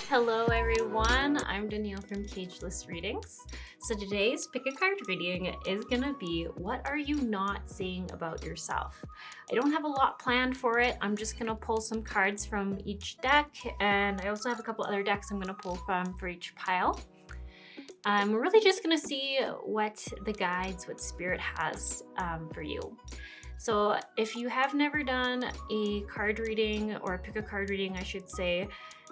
Hello everyone, I'm Danielle from Cageless Readings. So today's pick a card reading is gonna be what are you not seeing about yourself? I don't have a lot planned for it. I'm just gonna pull some cards from each deck, and I also have a couple other decks I'm gonna pull from for each pile. We're really just gonna see what the guides, what spirit has for you. So if you have never done a card reading, or a pick a card reading I should say,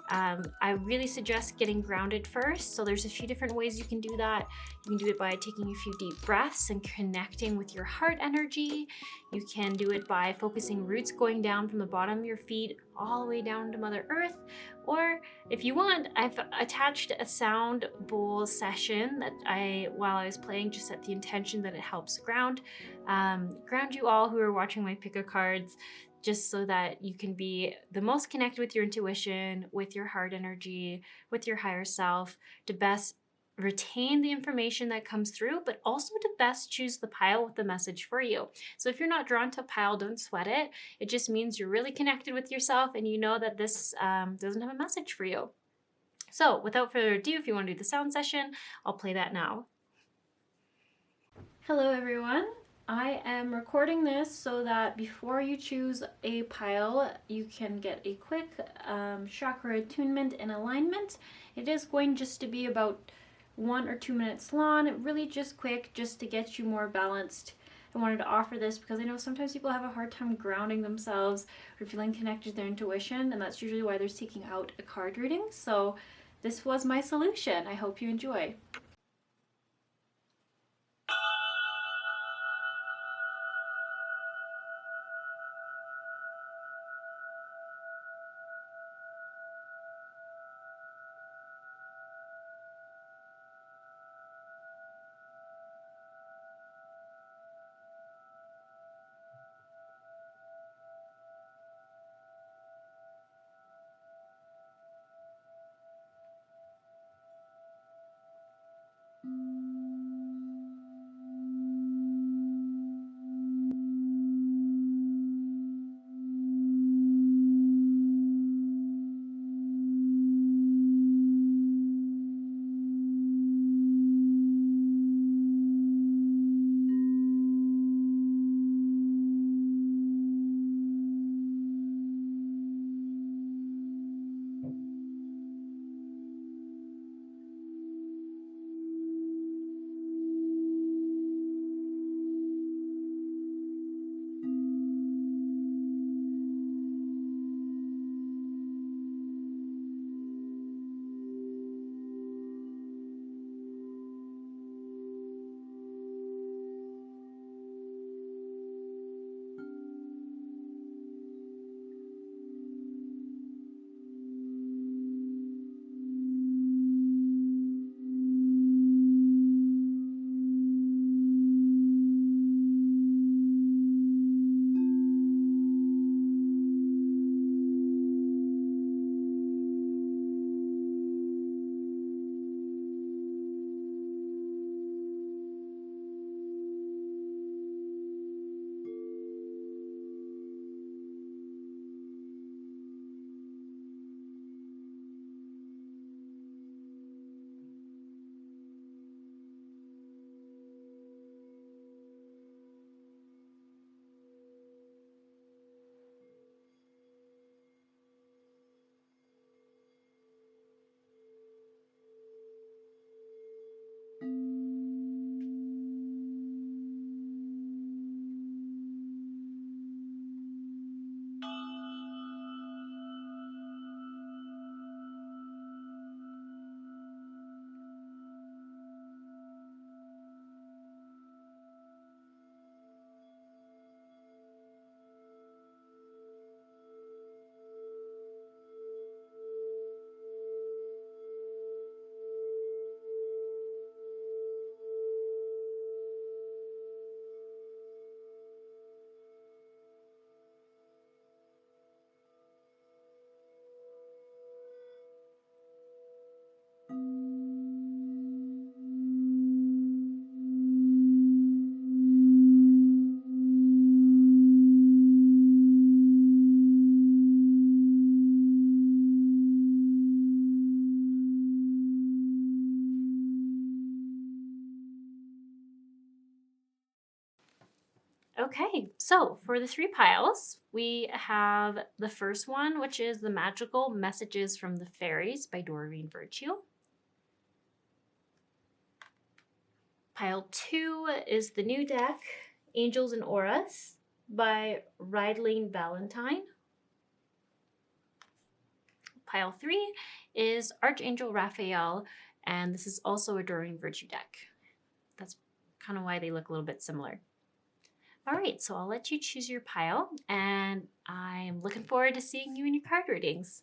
I really suggest getting grounded first. So there's a few different ways you can do that. You can do it by taking a few deep breaths and connecting with your heart energy. You can do it by focusing roots going down from the bottom of your feet all the way down to Mother Earth. Or if you want, I've attached a sound bowl session that while I was playing, just set the intention that it helps ground you all who are watching my pick a cards, just so that you can be the most connected with your intuition, with your heart energy, with your higher self, to best retain the information that comes through, but also to best choose the pile with the message for you. So if you're not drawn to a pile, don't sweat it. It just means you're really connected with yourself and you know that this doesn't have a message for you. So without further ado, if you want to do the sound session, I'll play that now. Hello everyone. I am recording this so that before you choose a pile, you can get a quick chakra attunement and alignment. It is going just to be about 1 or 2 minutes long, really just quick, just to get you more balanced. I wanted to offer this because I know sometimes people have a hard time grounding themselves or feeling connected to their intuition, and that's usually why they're seeking out a card reading. So this was my solution. I hope you enjoy. Okay, so for the 3 piles, we have the first one, which is The Magical Messages from the Fairies by Doreen Virtue. Pile 2 is the new deck, Angels and Auras by Rydlene Valentine. Pile 3 is Archangel Rhapeal, and this is also a Doreen Virtue deck. That's kind of why they look a little bit similar. All right, so I'll let you choose your pile, and I'm looking forward to seeing you in your card readings.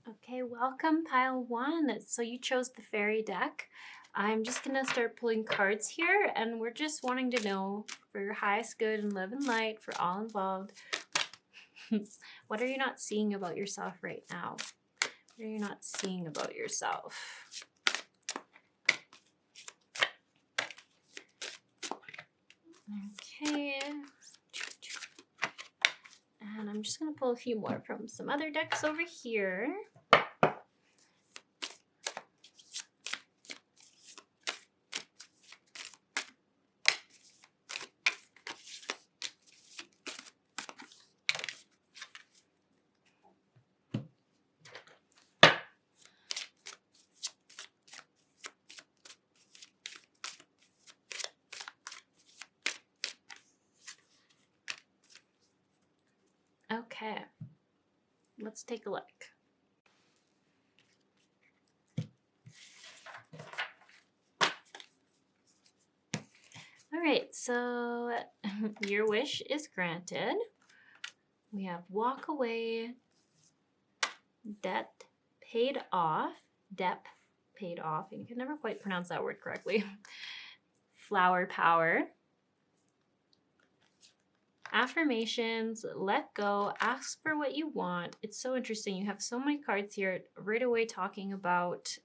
Okay, welcome pile 1. So you chose the fairy deck. I'm just gonna start pulling cards here, and we're just wanting to know for your highest good and love and light for all involved. What are you not seeing about yourself right now? What are you not seeing about yourself? Okay. And I'm just gonna pull a few more from some other decks over here. Okay, let's take a look. All right, so your wish is granted. We have walk away, debt paid off, depth paid off. You can never quite pronounce that word correctly. Flower power. Affirmations, let go, ask for what you want. It's so interesting. You have so many cards here right away talking about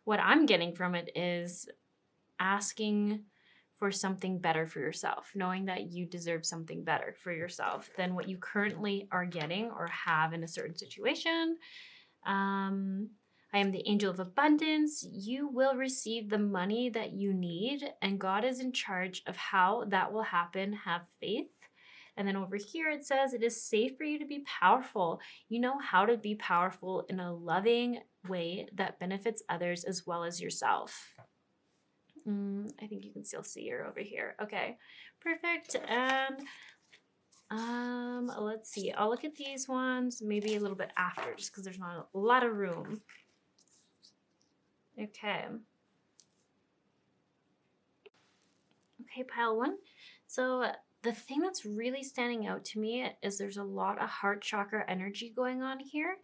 what I'm getting from it is asking for something better for yourself, knowing that you deserve something better for yourself than what you currently are getting or have in a certain situation. I am the angel of abundance. You will receive the money that you need, and God is in charge of how that will happen. Have faith. And then over here it says it is safe for you to be powerful. You know how to be powerful in a loving way that benefits others as well as yourself. I think you can still see her over here. Okay, perfect. And let's see. I'll look at these ones maybe a little bit after, just because there's not a lot of room. Okay. Okay, pile 1. So the thing that's really standing out to me is there's a lot of heart chakra energy going on here.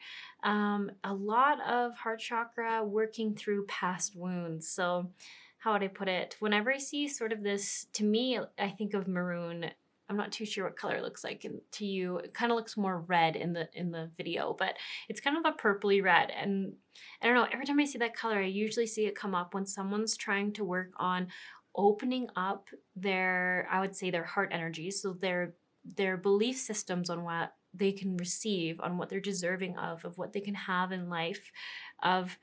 A lot of heart chakra working through past wounds. So how would I put it? Whenever I see sort of this, to me, I think of maroon. I'm not too sure what color it looks like to you. It kind of looks more red in the video, but it's kind of a purpley red. And I don't know, every time I see that color, I usually see it come up when someone's trying to work on opening up their, I would say, their heart energy. So their belief systems on what they can receive, on what they're deserving of what they can have in life, of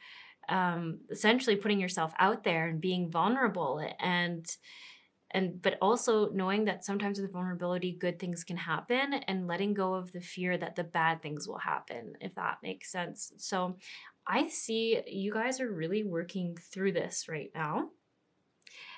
essentially putting yourself out there and being vulnerable and but also knowing that sometimes with vulnerability good things can happen, and letting go of the fear that the bad things will happen, if that makes sense. So I see you guys are really working through this right now,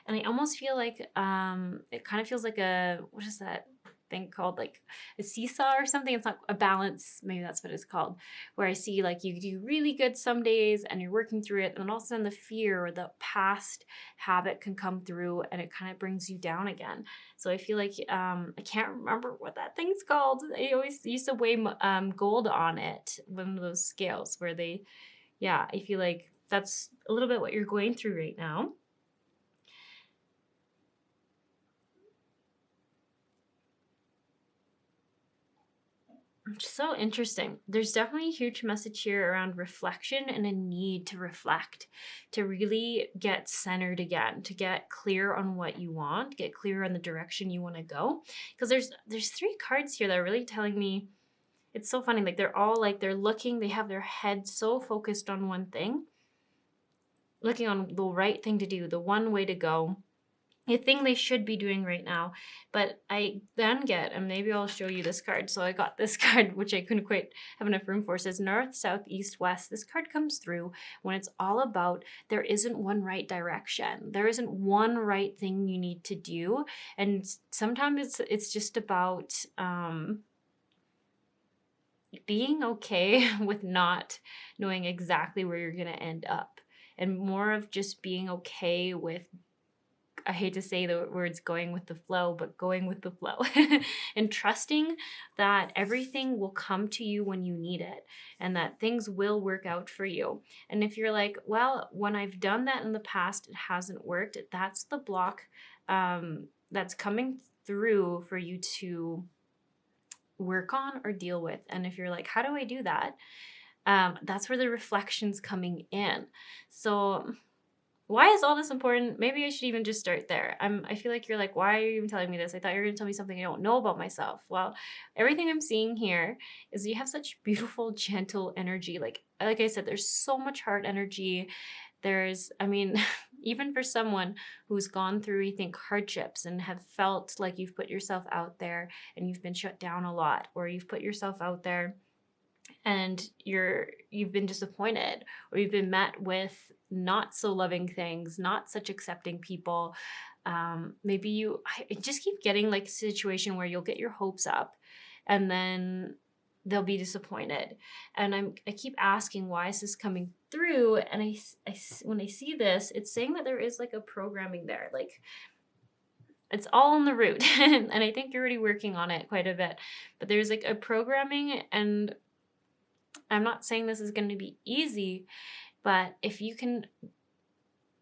and I almost feel like it kind of feels like a, what is that thing called, like a seesaw or something. It's not a balance, maybe that's what it's called, where I see like you do really good some days and you're working through it, and then all of a sudden the fear or the past habit can come through and it kind of brings you down again. So I feel like I can't remember what that thing's called. I always used to weigh gold on it, one of those scales where they, yeah, I feel like that's a little bit what you're going through right now. So interesting. There's definitely a huge message here around reflection and a need to reflect, to really get centered again, to get clear on what you want, get clear on the direction you want to go. Because there's three cards here that are really telling me, it's so funny. Like they're all like they're looking, they have their head so focused on one thing, looking on the right thing to do, the one way to go, a thing they should be doing right now. But I then get, and maybe I'll show you this card. So I got this card, which I couldn't quite have enough room for. It says north, south, east, west. This card comes through when it's all about there isn't one right direction. There isn't one right thing you need to do. And sometimes it's just about being okay with not knowing exactly where you're going to end up, and more of just being okay with, I hate to say the words going with the flow, but going with the flow and trusting that everything will come to you when you need it and that things will work out for you. And if you're like, well, when I've done that in the past, it hasn't worked, that's the block that's coming through for you to work on or deal with. And if you're like, how do I do that? That's where the reflection's coming in. So why is all this important? Maybe I should even just start there. I feel like you're like, why are you even telling me this? I thought you were going to tell me something I don't know about myself. Well, everything I'm seeing here is you have such beautiful, gentle energy. Like I said, there's so much heart energy. Even for someone who's gone through, I think, hardships and have felt like you've put yourself out there and you've been shut down a lot, or you've put yourself out there and you've been disappointed, or you've been met with not so loving things, not such accepting people. Maybe I just keep getting like a situation where you'll get your hopes up and then they'll be disappointed. And I keep asking, why is this coming through? And I when I see this, it's saying that there is like a programming there, like it's all in the root. And I think you're already working on it quite a bit, but there's like a programming. And I'm not saying this is going to be easy, but if you can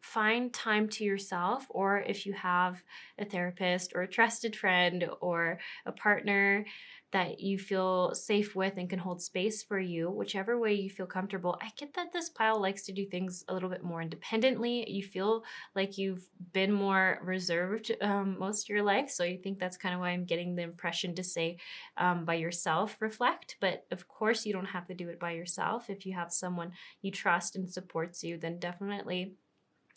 find time to yourself, or if you have a therapist or a trusted friend or a partner that you feel safe with and can hold space for you, whichever way you feel comfortable. I get that this pile likes to do things a little bit more independently. You feel like you've been more reserved most of your life. So I think that's kind of why I'm getting the impression to say by yourself, reflect. But of course, you don't have to do it by yourself. If you have someone you trust and supports you, then definitely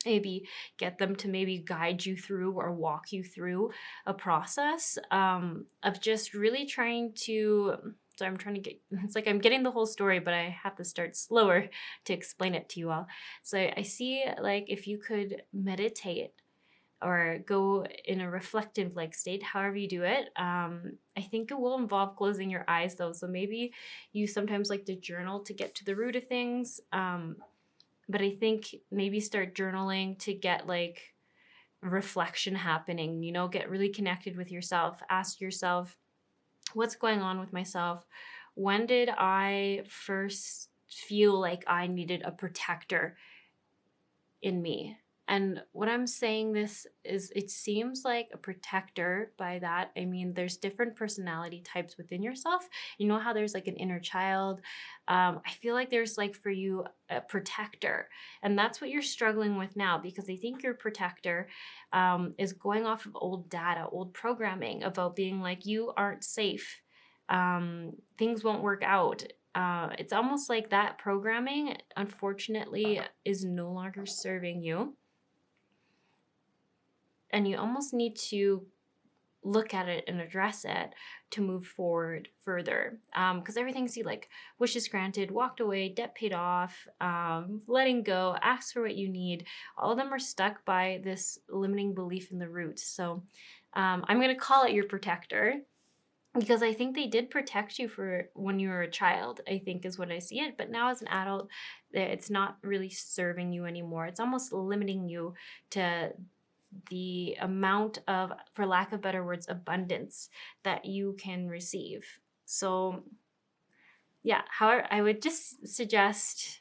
maybe get them to maybe guide you through or walk you through a process of just really trying to, so I'm trying to get, it's like I'm getting the whole story, but I have to start slower to explain it to you all. So I see, like, if you could meditate or go in a reflective like state, however you do it. I think it will involve closing your eyes though. So maybe you sometimes like to journal to get to the root of things. But I think maybe start journaling to get like reflection happening, get really connected with yourself. Ask yourself, what's going on with myself? When did I first feel like I needed a protector in me? And what I'm saying this is, it seems like a protector. By that, I mean, there's different personality types within yourself. You know how there's like an inner child? I feel like there's like for you a protector. And that's what you're struggling with now, because I think your protector is going off of old data, old programming about being like, you aren't safe. Things won't work out. It's almost like that programming, unfortunately, is no longer serving you. And you almost need to look at it and address it to move forward further. Because everything, see, like wishes granted, walked away, debt paid off, letting go, ask for what you need. All of them are stuck by this limiting belief in the roots. So I'm going to call it your protector, because I think they did protect you for when you were a child, I think is what I see it. But now as an adult, it's not really serving you anymore. It's almost limiting you to the amount of, for lack of better words, abundance that you can receive. So yeah, however, I would just suggest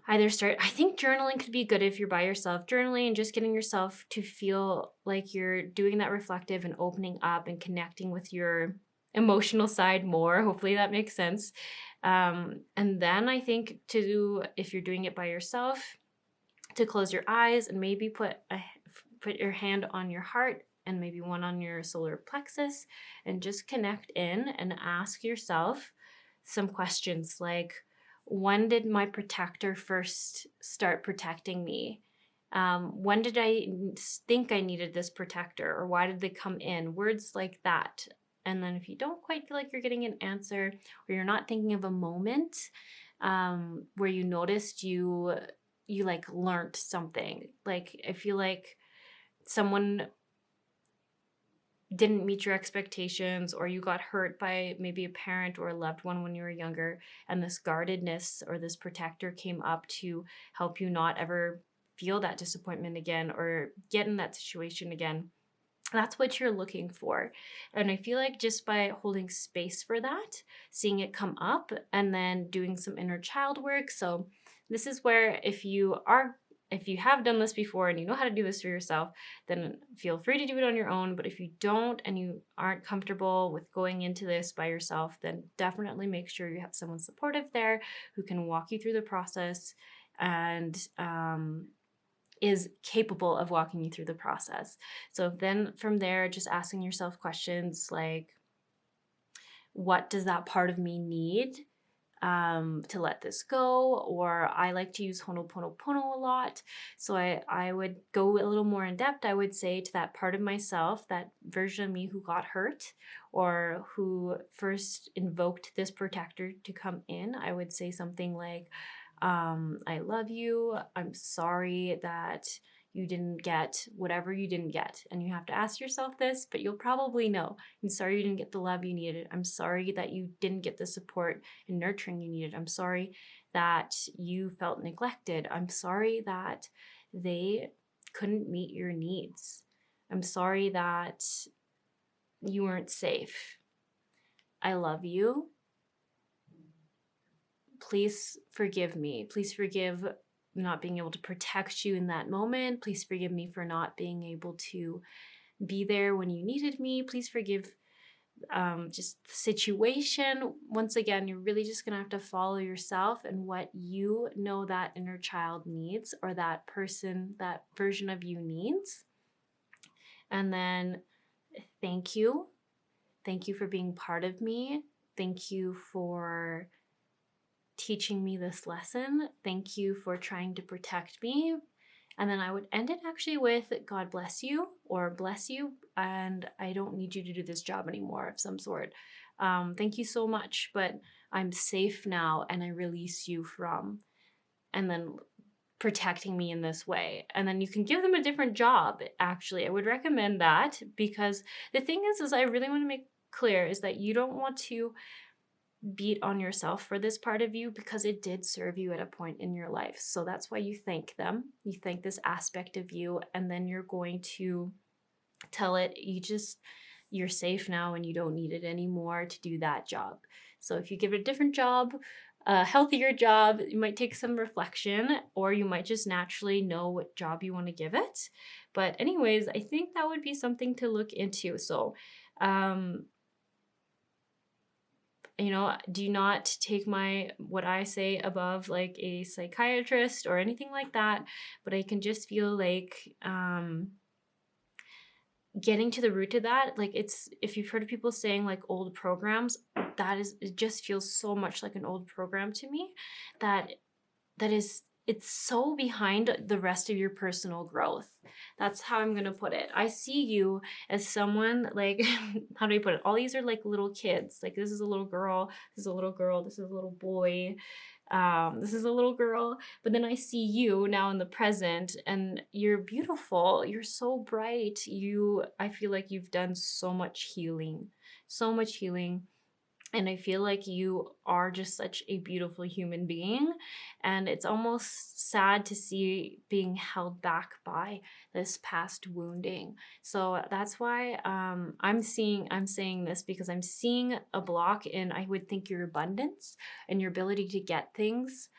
either start, I think journaling could be good if you're by yourself, journaling and just getting yourself to feel like you're doing that reflective and opening up and connecting with your emotional side more. Hopefully that makes sense. And then I think if you're doing it by yourself, to close your eyes and maybe put your hand on your heart and maybe one on your solar plexus, and just connect in and ask yourself some questions like, when did my protector first start protecting me? When did I think I needed this protector, or why did they come in? Words like that. And then if you don't quite feel like you're getting an answer, or you're not thinking of a moment where you noticed you like learned something, like I feel like someone didn't meet your expectations, or you got hurt by maybe a parent or a loved one when you were younger, and this guardedness or this protector came up to help you not ever feel that disappointment again or get in that situation again. That's what you're looking for. And I feel like just by holding space for that, seeing it come up, and then doing some inner child work. So this is where if you have done this before and you know how to do this for yourself, then feel free to do it on your own. But if you don't and you aren't comfortable with going into this by yourself, then definitely make sure you have someone supportive there who can walk you through the process and is capable of walking you through the process. So then from there, just asking yourself questions like, what does that part of me need to let this go? Or I like to use Ho'oponopono a lot. So I would go a little more in depth. I would say to that part of myself, that version of me who got hurt or who first invoked this protector to come in, I would say something like, I love you. I'm sorry that you didn't get whatever you didn't get. And you have to ask yourself this, but you'll probably know. I'm sorry you didn't get the love you needed. I'm sorry that you didn't get the support and nurturing you needed. I'm sorry that you felt neglected. I'm sorry that they couldn't meet your needs. I'm sorry that you weren't safe. I love you. Please forgive me. Please forgive not being able to protect you in that moment. Please forgive me for not being able to be there when you needed me. Please forgive just the situation. Once again, you're really just going to have to follow yourself and what you know that inner child needs, or that person, that version of you needs. And then thank you. Thank you for being part of me. Thank you for teaching me this lesson. Thank you for trying to protect me. And then I would end it actually with, God bless you, or bless you, and I don't need you to do this job anymore of some sort. Thank you so much, but I'm safe now and I release you from, and then protecting me in this way. And then you can give them a different job. Actually, I would recommend that, because the thing is I really want to make clear is that you don't want to beat on yourself for this part of you, because it did serve you at a point in your life. So that's why you thank them. You thank this aspect of you, and then you're going to tell it you're safe now and you don't need it anymore to do that job. So if you give it a different job, a healthier job, you might take some reflection, or you might just naturally know what job you want to give it. But anyways, I think that would be something to look into. So do not take what I say above like a psychiatrist or anything like that, but I can just feel like getting to the root of that, like if you've heard of people saying like old programs, it just feels so much like an old program to me, it's so behind the rest of your personal growth. That's how I'm going to put it. I see you as someone like, how do I put it? All these are like little kids. Like this is a little girl, this is a little girl, this is a little boy, this is a little girl. But then I see you now in the present, and you're beautiful. You're so bright. I feel like you've done so much healing, so much healing. And I feel like you are just such a beautiful human being. And it's almost sad to see being held back by this past wounding. So that's why I'm saying this, because I'm seeing a block in, I would think, your abundance and your ability to get things.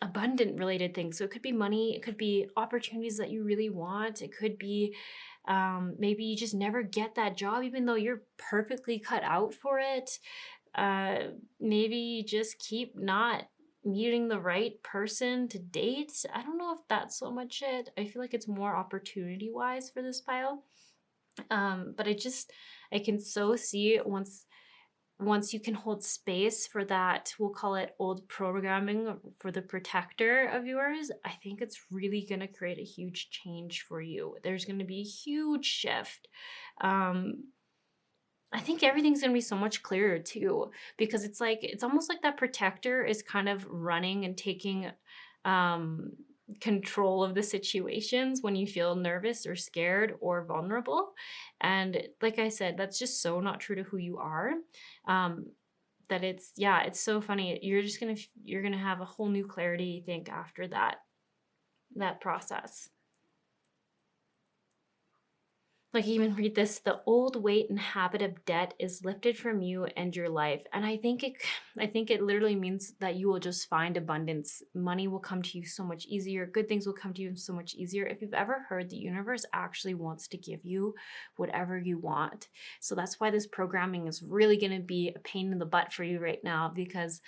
abundant related things. So it could be money, it could be opportunities that you really want, it could be maybe you just never get that job even though you're perfectly cut out for it. Maybe you just keep not meeting the right person to date. I don't know if that's so much it. I feel like it's more opportunity wise for this pile. But I can so see once you can hold space for that, we'll call it old programming for the protector of yours, I think it's really going to create a huge change for you. There's going to be a huge shift. I think everything's going to be so much clearer too, because it's almost like that protector is kind of running and taking control of the situations when you feel nervous or scared or vulnerable. And like I said, that's just so not true to who you are. That it's so funny. You're gonna have a whole new clarity, I think, after that process. Like, even read this, the old weight and habit of debt is lifted from you and your life. And I think it literally means that you will just find abundance. Money will come to you so much easier. Good things will come to you so much easier. If you've ever heard, the universe actually wants to give you whatever you want. So that's why this programming is really going to be a pain in the butt for you right now, because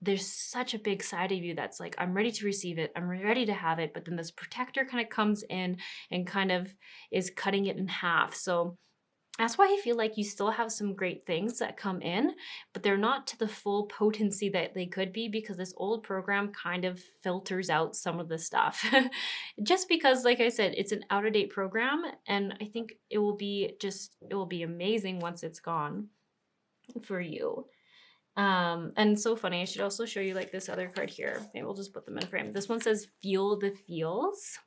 there's such a big side of you that's like, I'm ready to receive it, I'm ready to have it, but then this protector kind of comes in and kind of is cutting it in half. So that's why I feel like you still have some great things that come in, but they're not to the full potency that they could be, because this old program kind of filters out some of the stuff. Just because, like I said, it's an out-of-date program, and I think it will be amazing once it's gone for you. And so funny, I should also show you like this other card here. Maybe we'll just put them in frame. This one says feel the feels.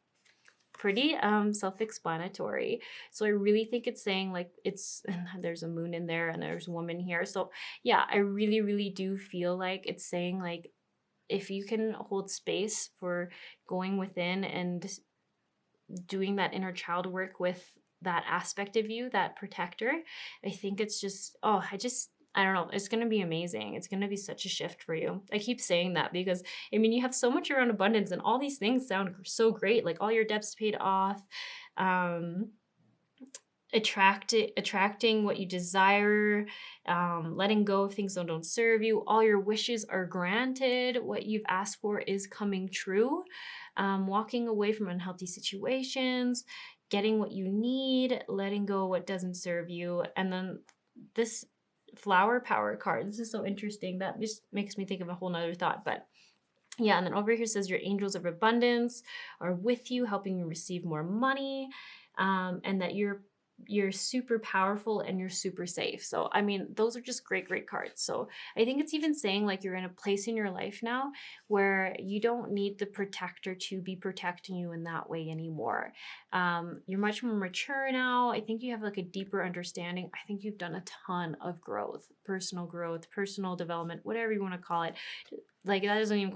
Pretty self-explanatory. So I really think it's saying like there's a moon in there and there's a woman here. So yeah, I really, really do feel like it's saying like, if you can hold space for going within and doing that inner child work with that aspect of you, that protector, I think it's just, I don't know. It's going to be amazing. It's going to be such a shift for you. I keep saying that because, I mean, you have so much around abundance and all these things sound so great. Like all your debts paid off, attracting what you desire, letting go of things that don't serve you. All your wishes are granted. What you've asked for is coming true. Walking away from unhealthy situations, getting what you need, letting go of what doesn't serve you. And then this flower power card, this is so interesting. That just makes me think of a whole nother thought. But yeah, and then over here says your angels of abundance are with you, helping you receive more money, and that you're super powerful and you're super safe. So I mean, those are just great cards. So I think it's even saying like you're in a place in your life now where you don't need the protector to be protecting you in that way anymore. You're much more mature now. I think you have like a deeper understanding. I think you've done a ton of growth, personal development, whatever you want to call it. Like that doesn't even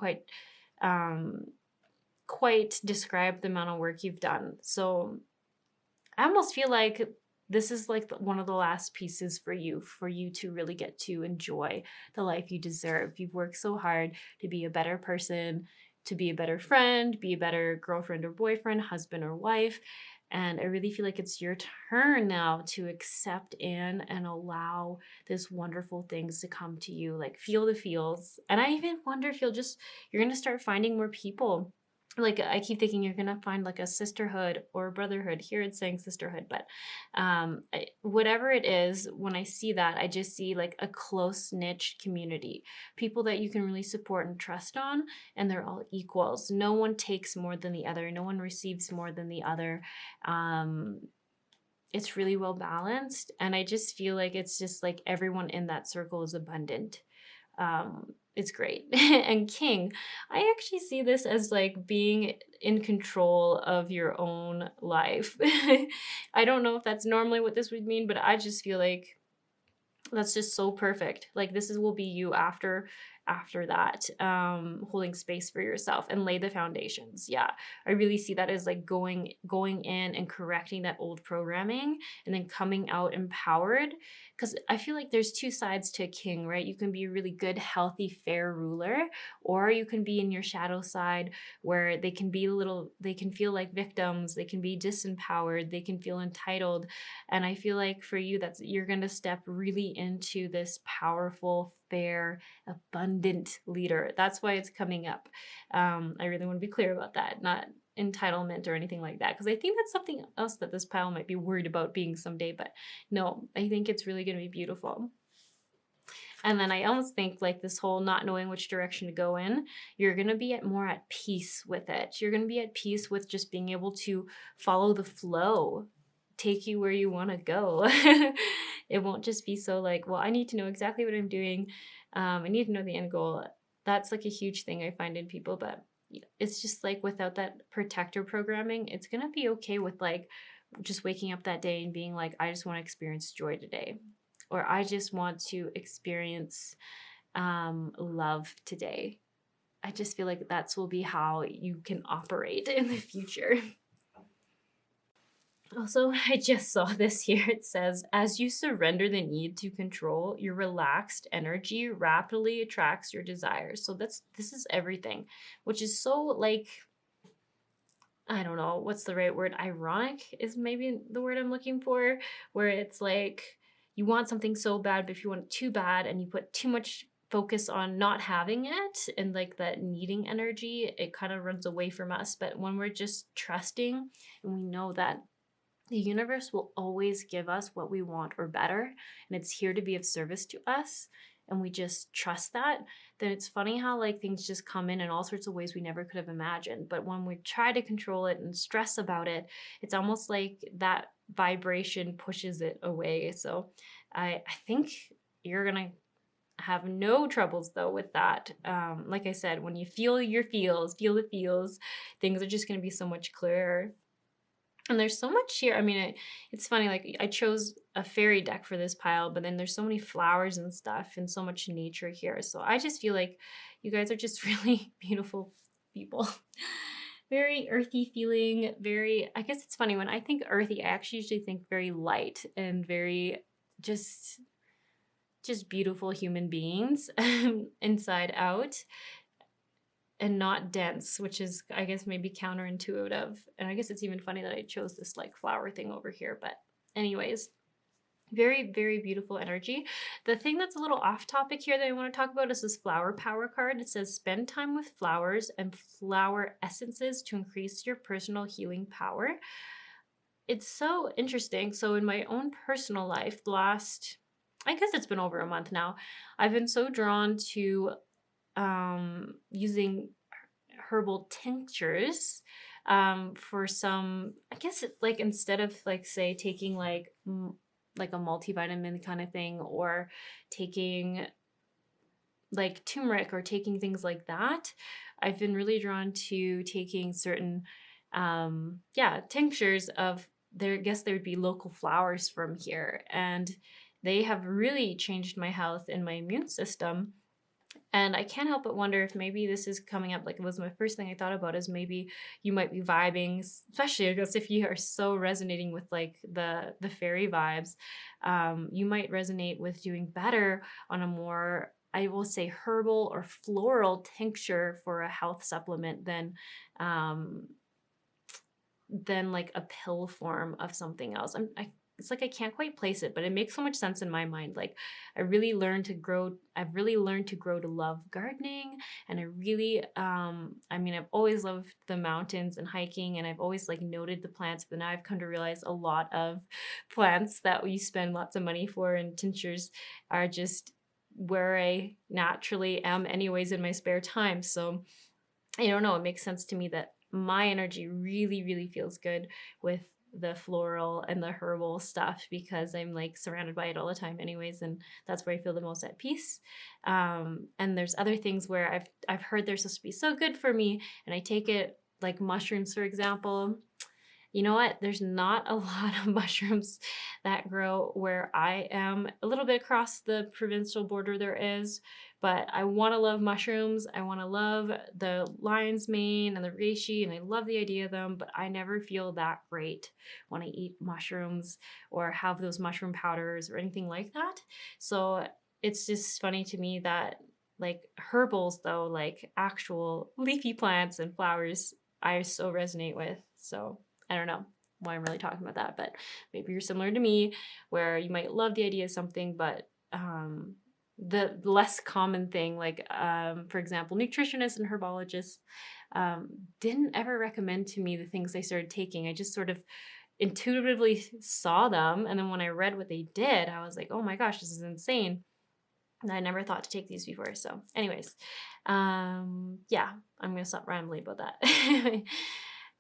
quite describe the amount of work you've done. So I almost feel like this is like one of the last pieces for you to really get to enjoy the life you deserve. You've worked so hard to be a better person, to be a better friend, be a better girlfriend or boyfriend, husband or wife. And I really feel like it's your turn now to accept and allow this wonderful things to come to you. Like feel the feels. And I even wonder if you're going to start finding more people. Like I keep thinking you're gonna find like a sisterhood or a brotherhood. Here it's saying sisterhood, but whatever it is, when I see that, I just see like a close niche community, people that you can really support and trust on, and they're all equals. No one takes more than the other. No one receives more than the other. It's really well balanced, and I just feel like it's just like everyone in that circle is abundant. It's great. And King, I actually see this as like being in control of your own life. I don't know if that's normally what this would mean, but I just feel like that's just so perfect. Like will be you after after that, holding space for yourself and lay the foundations. Yeah, I really see that as like going in and correcting that old programming and then coming out empowered, because I feel like there's two sides to a king, right? You can be a really good, healthy, fair ruler, or you can be in your shadow side where they can feel like victims, they can be disempowered, they can feel entitled. And I feel like for you, you're going to step really into this powerful, fair, abundant leader. That's why it's coming up. I really want to be clear about that, not entitlement or anything like that, because I think that's something else that this pile might be worried about being someday. But no, I think it's really going to be beautiful. And then I almost think like this whole not knowing which direction to go in, you're going to be more at peace with it. You're going to be at peace with just being able to follow the flow, take you where you want to go. It won't just be so like, well, I need to know exactly what I'm doing. I need to know the end goal. That's like a huge thing I find in people, but it's just like without that protector programming, it's going to be okay with like just waking up that day and being like, I just want to experience joy today, or I just want to experience love today. I just feel like that's will be how you can operate in the future. Also, I just saw this here. It says, as you surrender the need to control, your relaxed energy rapidly attracts your desires. So this is everything, which is so like, I don't know, what's the right word? Ironic is maybe the word I'm looking for, where it's like you want something so bad, but if you want it too bad and you put too much focus on not having it and like that needing energy, it kind of runs away from us. But when we're just trusting and we know that the universe will always give us what we want or better, and it's here to be of service to us, and we just trust that, then it's funny how like things just come in all sorts of ways we never could have imagined. But when we try to control it and stress about it, it's almost like that vibration pushes it away. So I think you're gonna have no troubles though with that. Like I said, when you feel your feels, feel the feels, things are just gonna be so much clearer. And there's so much here. I mean, it's funny, like I chose a fairy deck for this pile, but then there's so many flowers and stuff and so much nature here. So I just feel like you guys are just really beautiful people. Very earthy feeling, very, I guess it's funny, when I think earthy, I actually usually think very light and very just beautiful human beings inside out, and not dense, which is, I guess, maybe counterintuitive. And I guess it's even funny that I chose this like flower thing over here. But anyways, very, very beautiful energy. The thing that's a little off topic here that I want to talk about is this flower power card. It says spend time with flowers and flower essences to increase your personal healing power. It's so interesting. So in my own personal life, I guess it's been over a month now, I've been so drawn to using herbal tinctures for some, I guess it, like instead of like say taking like a multivitamin kind of thing, or taking like turmeric or taking things like that, I've been really drawn to taking certain tinctures of I guess there would be local flowers from here, and they have really changed my health and my immune system. And I can't help but wonder if maybe this is coming up. Like, it was my first thing I thought about, is maybe you might be vibing, especially I guess if you are so resonating with like the fairy vibes, you might resonate with doing better on a more, I will say, herbal or floral tincture for a health supplement than like a pill form of something else. It's like I can't quite place it, but it makes so much sense in my mind. Like I've really learned to grow to love gardening, and I really I've always loved the mountains and hiking, and I've always like noted the plants, but now I've come to realize a lot of plants that we spend lots of money for and tinctures are just where I naturally am anyways in my spare time. So I don't know, it makes sense to me that my energy really, really feels good with the floral and the herbal stuff, because I'm like surrounded by it all the time anyways, and that's where I feel the most at peace. And there's other things where I've heard they're supposed to be so good for me, and I take it, like mushrooms for example, You know what? There's not a lot of mushrooms that grow where I am. A little bit across the provincial border there is, but I want to love mushrooms. I want to love the lion's mane and the reishi, and I love the idea of them, but I never feel that great when I eat mushrooms or have those mushroom powders or anything like that. So it's just funny to me that like herbals though, like actual leafy plants and flowers, I so resonate with. So I don't know why I'm really talking about that, but maybe you're similar to me where you might love the idea of something, but the less common thing, like for example, nutritionists and herbologists didn't ever recommend to me the things I started taking. I just sort of intuitively saw them, and then when I read what they did, I was like, oh my gosh, this is insane. And I never thought to take these before. So anyways, yeah, I'm gonna stop rambling about that.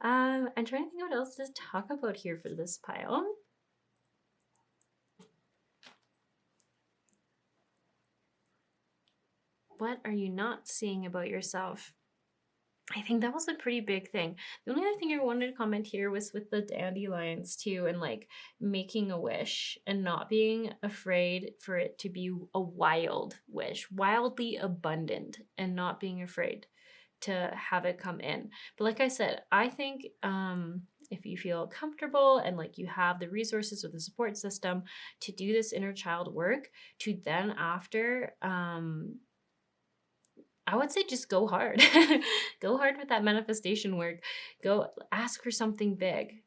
I'm trying to think what else to talk about here for this pile. What are you not seeing about yourself? I think that was a pretty big thing. The only other thing I wanted to comment here was with the dandelions too, and like making a wish and not being afraid for it to be a wild wish, wildly abundant, and not being afraid to have it come in. But like I said, I think if you feel comfortable and like you have the resources or the support system to do this inner child work, to then after I would say just go hard. Go hard with that manifestation work. Go ask for something big.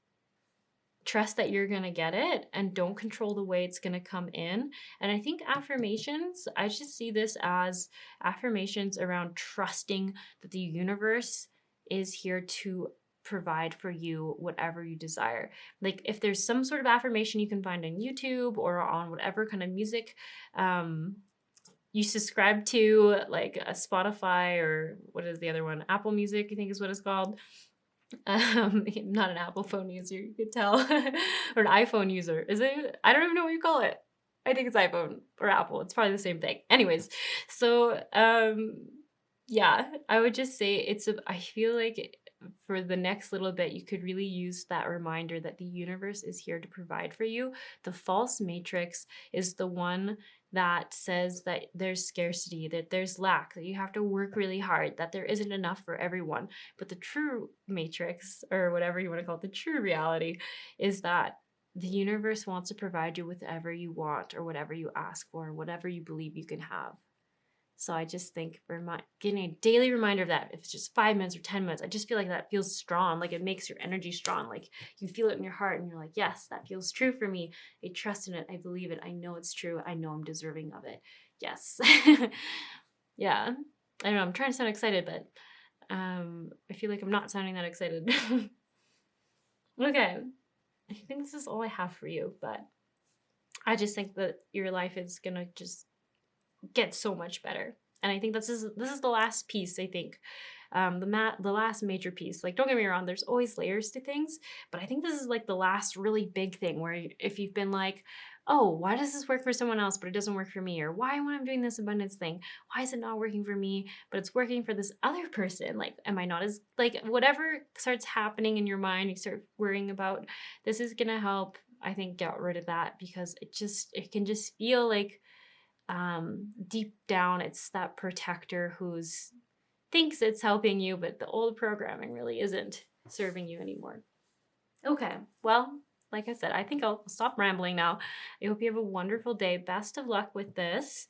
Trust that you're going to get it and don't control the way it's going to come in. And I think affirmations, I just see this as affirmations around trusting that the universe is here to provide for you whatever you desire. Like if there's some sort of affirmation you can find on YouTube or on whatever kind of music you subscribe to, like a Spotify, or what is the other one? Apple Music, I think is what it's called. Not an Apple phone user, you could tell, or an iPhone user. Is it? I don't even know what you call it. I think it's iPhone or Apple. It's probably the same thing. Anyways, so yeah, I would just say I feel like for the next little bit, you could really use that reminder that the universe is here to provide for you. The false matrix is the one that says that there's scarcity, that there's lack, that you have to work really hard, that there isn't enough for everyone. But the true matrix, or whatever you want to call it, the true reality is that the universe wants to provide you with whatever you want or whatever you ask for, whatever you believe you can have. So I just think getting a daily reminder of that, if it's just 5 minutes or 10 minutes, I just feel like that feels strong. Like it makes your energy strong. Like you feel it in your heart and you're like, yes, that feels true for me. I trust in it. I believe it. I know it's true. I know I'm deserving of it. Yes. Yeah. I don't know. I'm trying to sound excited, but I feel like I'm not sounding that excited. Okay. I think this is all I have for you, but I just think that your life is going to just get so much better. And I think this is the last piece, I think. The last major piece. Like, don't get me wrong, there's always layers to things, but I think this is like the last really big thing where if you've been like, oh, why does this work for someone else, but it doesn't work for me? Or why, when I'm doing this abundance thing, why is it not working for me, but it's working for this other person? Like, am I not as, like, whatever starts happening in your mind, you start worrying about, this is going to help, I think, get rid of that, because it can just feel like, deep down it's that protector who's thinks it's helping you, but the old programming really isn't serving you anymore. Okay, well, like I said, I think I'll stop rambling now. I hope you have a wonderful day. Best of luck with this.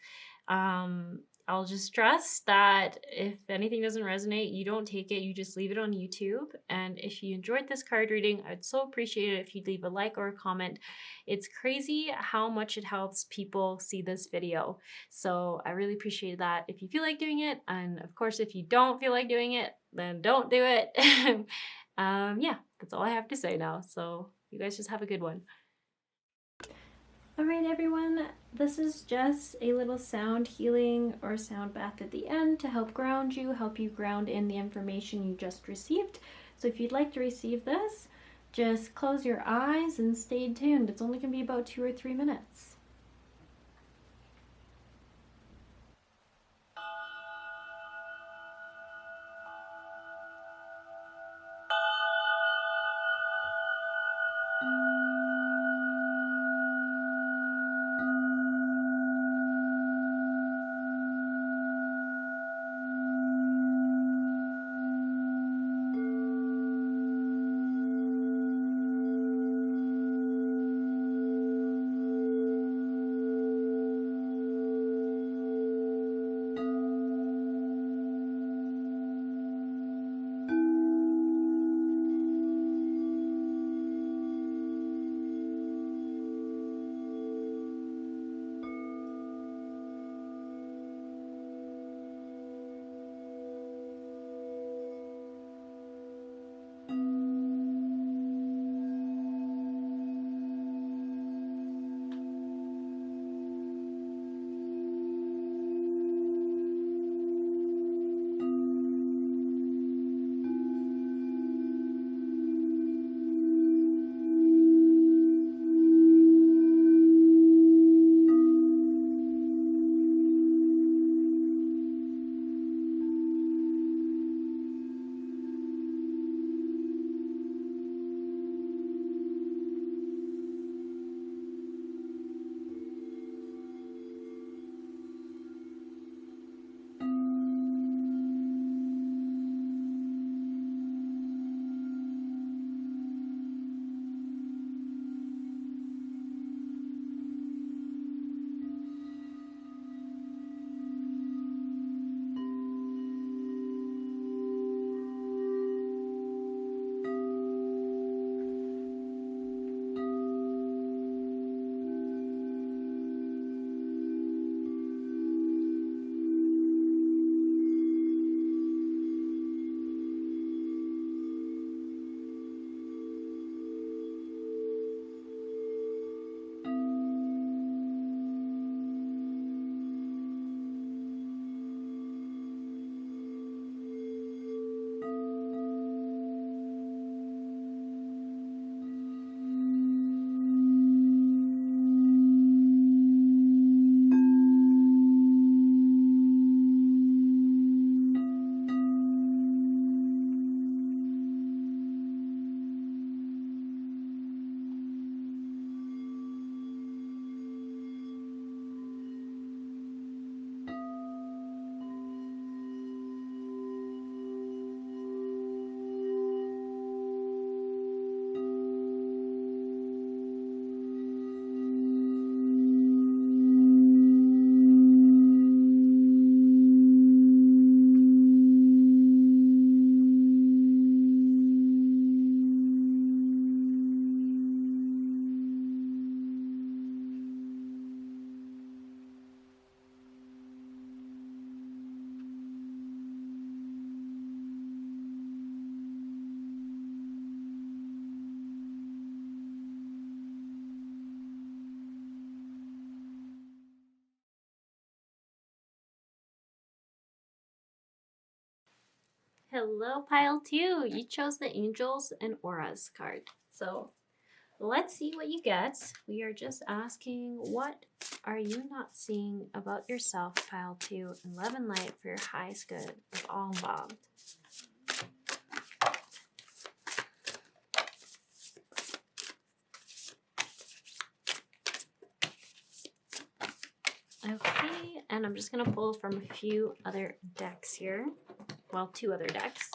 I'll just stress that if anything doesn't resonate, you don't take it, you just leave it on YouTube. And if you enjoyed this card reading, I'd so appreciate it if you'd leave a like or a comment. It's crazy how much it helps people see this video. So I really appreciate that if you feel like doing it. And of course, if you don't feel like doing it, then don't do it. Yeah, that's all I have to say now. So you guys just have a good one. All right, everyone, this is just a little sound healing or sound bath at the end to help ground you, help you ground in the information you just received. So if you'd like to receive this, just close your eyes and stay tuned. It's only going to be about 2 or 3 minutes. Hello, pile two. You chose the Angels and Auras card. So let's see what you get. We are just asking, what are you not seeing about yourself, pile two, in love and light for your highest good of all involved? Okay, and I'm just going to pull from a few other decks here. Well, two other decks.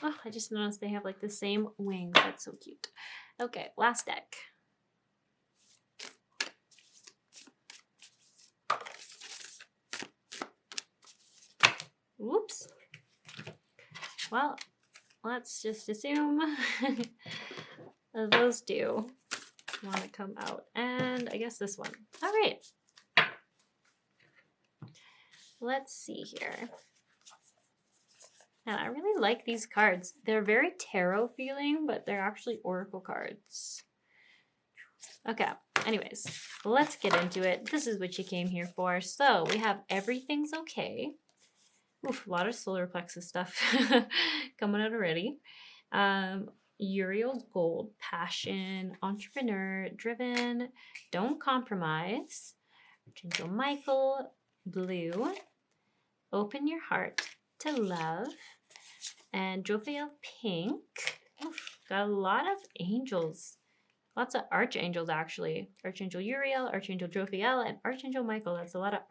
Oh, I just noticed they have like the same wings. That's so cute. Okay, last deck. Whoops. Well, let's just assume those do want to come out. And I guess this one. All right. Let's see here. And I really like these cards. They're very tarot feeling, but they're actually oracle cards. Okay, anyways, let's get into it. This is what you came here for. So we have Everything's Okay. Oof, a lot of solar plexus stuff coming out already. Uriel Gold, passion, entrepreneur, driven, don't compromise. Archangel Michael, blue, open your heart to love. And Jophiel, pink. Oof, got a lot of angels. Lots of archangels, actually. Archangel Uriel, Archangel Jophiel, and Archangel Michael. That's a lot of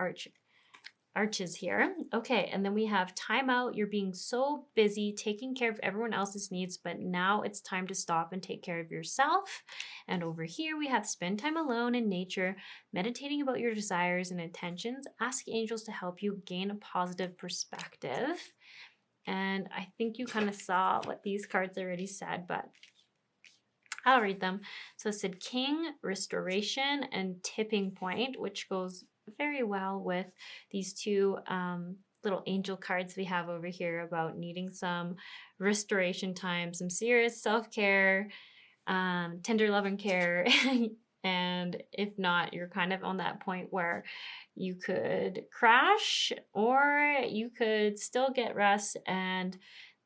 arches here. Okay, and then we have time out. You're being so busy taking care of everyone else's needs, but now it's time to stop and take care of yourself. And over here we have spend time alone in nature, meditating about your desires and intentions. Ask angels to help you gain a positive perspective. And I think you kind of saw what these cards already said, but I'll read them. So it said King, Restoration, and Tipping Point, which goes very well with these two little angel cards we have over here about needing some restoration time, some serious self-care, tender love and care. And if not, you're kind of on that point where you could crash or you could still get rest and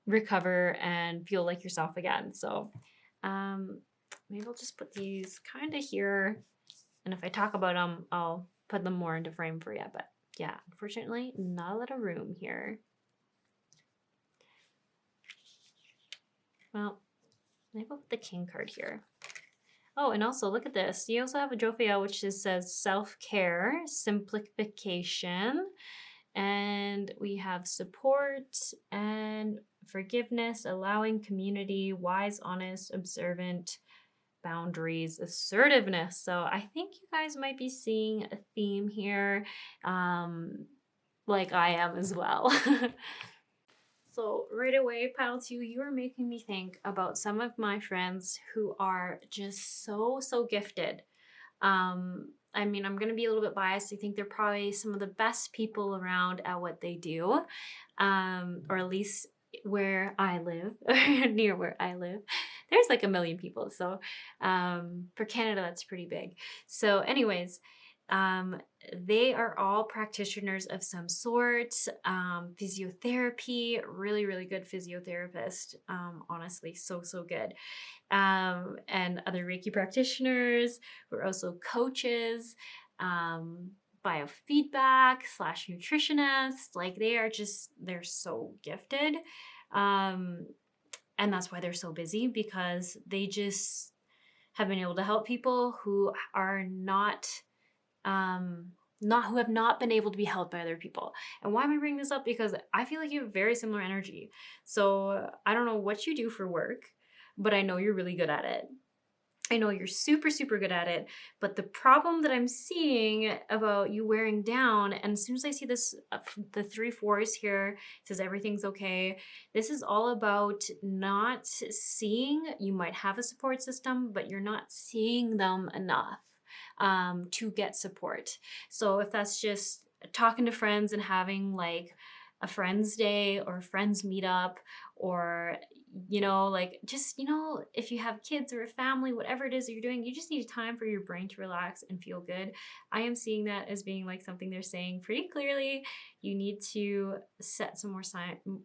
recover and feel like yourself again. So maybe I'll just put these kind of here. And if I talk about them, I'll put them more into frame for you. But yeah, unfortunately, not a lot of room here. Well, maybe I'll put the King card here. Oh, and also look at this. You also have a Jophiel, which says self-care, simplification, and we have support and forgiveness, allowing community, wise, honest, observant, boundaries, assertiveness. So I think you guys might be seeing a theme here, like I am as well. So right away, pile 2, you are making me think about some of my friends who are just so gifted. I mean, I'm going to be a little bit biased. I think they're probably some of the best people around at what they do, or at least where I live, or near where I live. There's like 1 million people. So for Canada, that's pretty big. So anyways, they are all practitioners of some sort, physiotherapy, really good physiotherapist, honestly, so good. And other Reiki practitioners who are also coaches, biofeedback / nutritionists. Like they're so gifted. And that's why they're so busy, because they just have been able to help people who are who have not been able to be helped by other people. And why am I bringing this up? Because I feel like you have very similar energy. So I don't know what you do for work, but I know you're really good at it. I know you're super good at it, but the problem that I'm seeing about you wearing down, and as soon as I see this, the 3 4s here, it says everything's okay. This is all about not seeing, you might have a support system, but you're not seeing them enough to get support. So if that's just talking to friends and having like a friends day or a friends meetup, or like just if you have kids or a family, whatever it is that you're doing, you just need time for your brain to relax and feel good. I am seeing that as being like something they're saying pretty clearly. You need to set some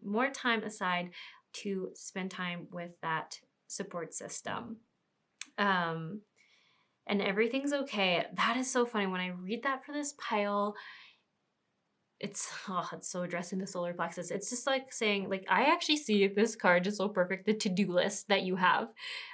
more time aside to spend time with that support system. And everything's okay. That is so funny. When I read that for this pile, it's so addressing the solar plexus. It's just like saying, like, I actually see this card just so perfect, the to-do list that you have.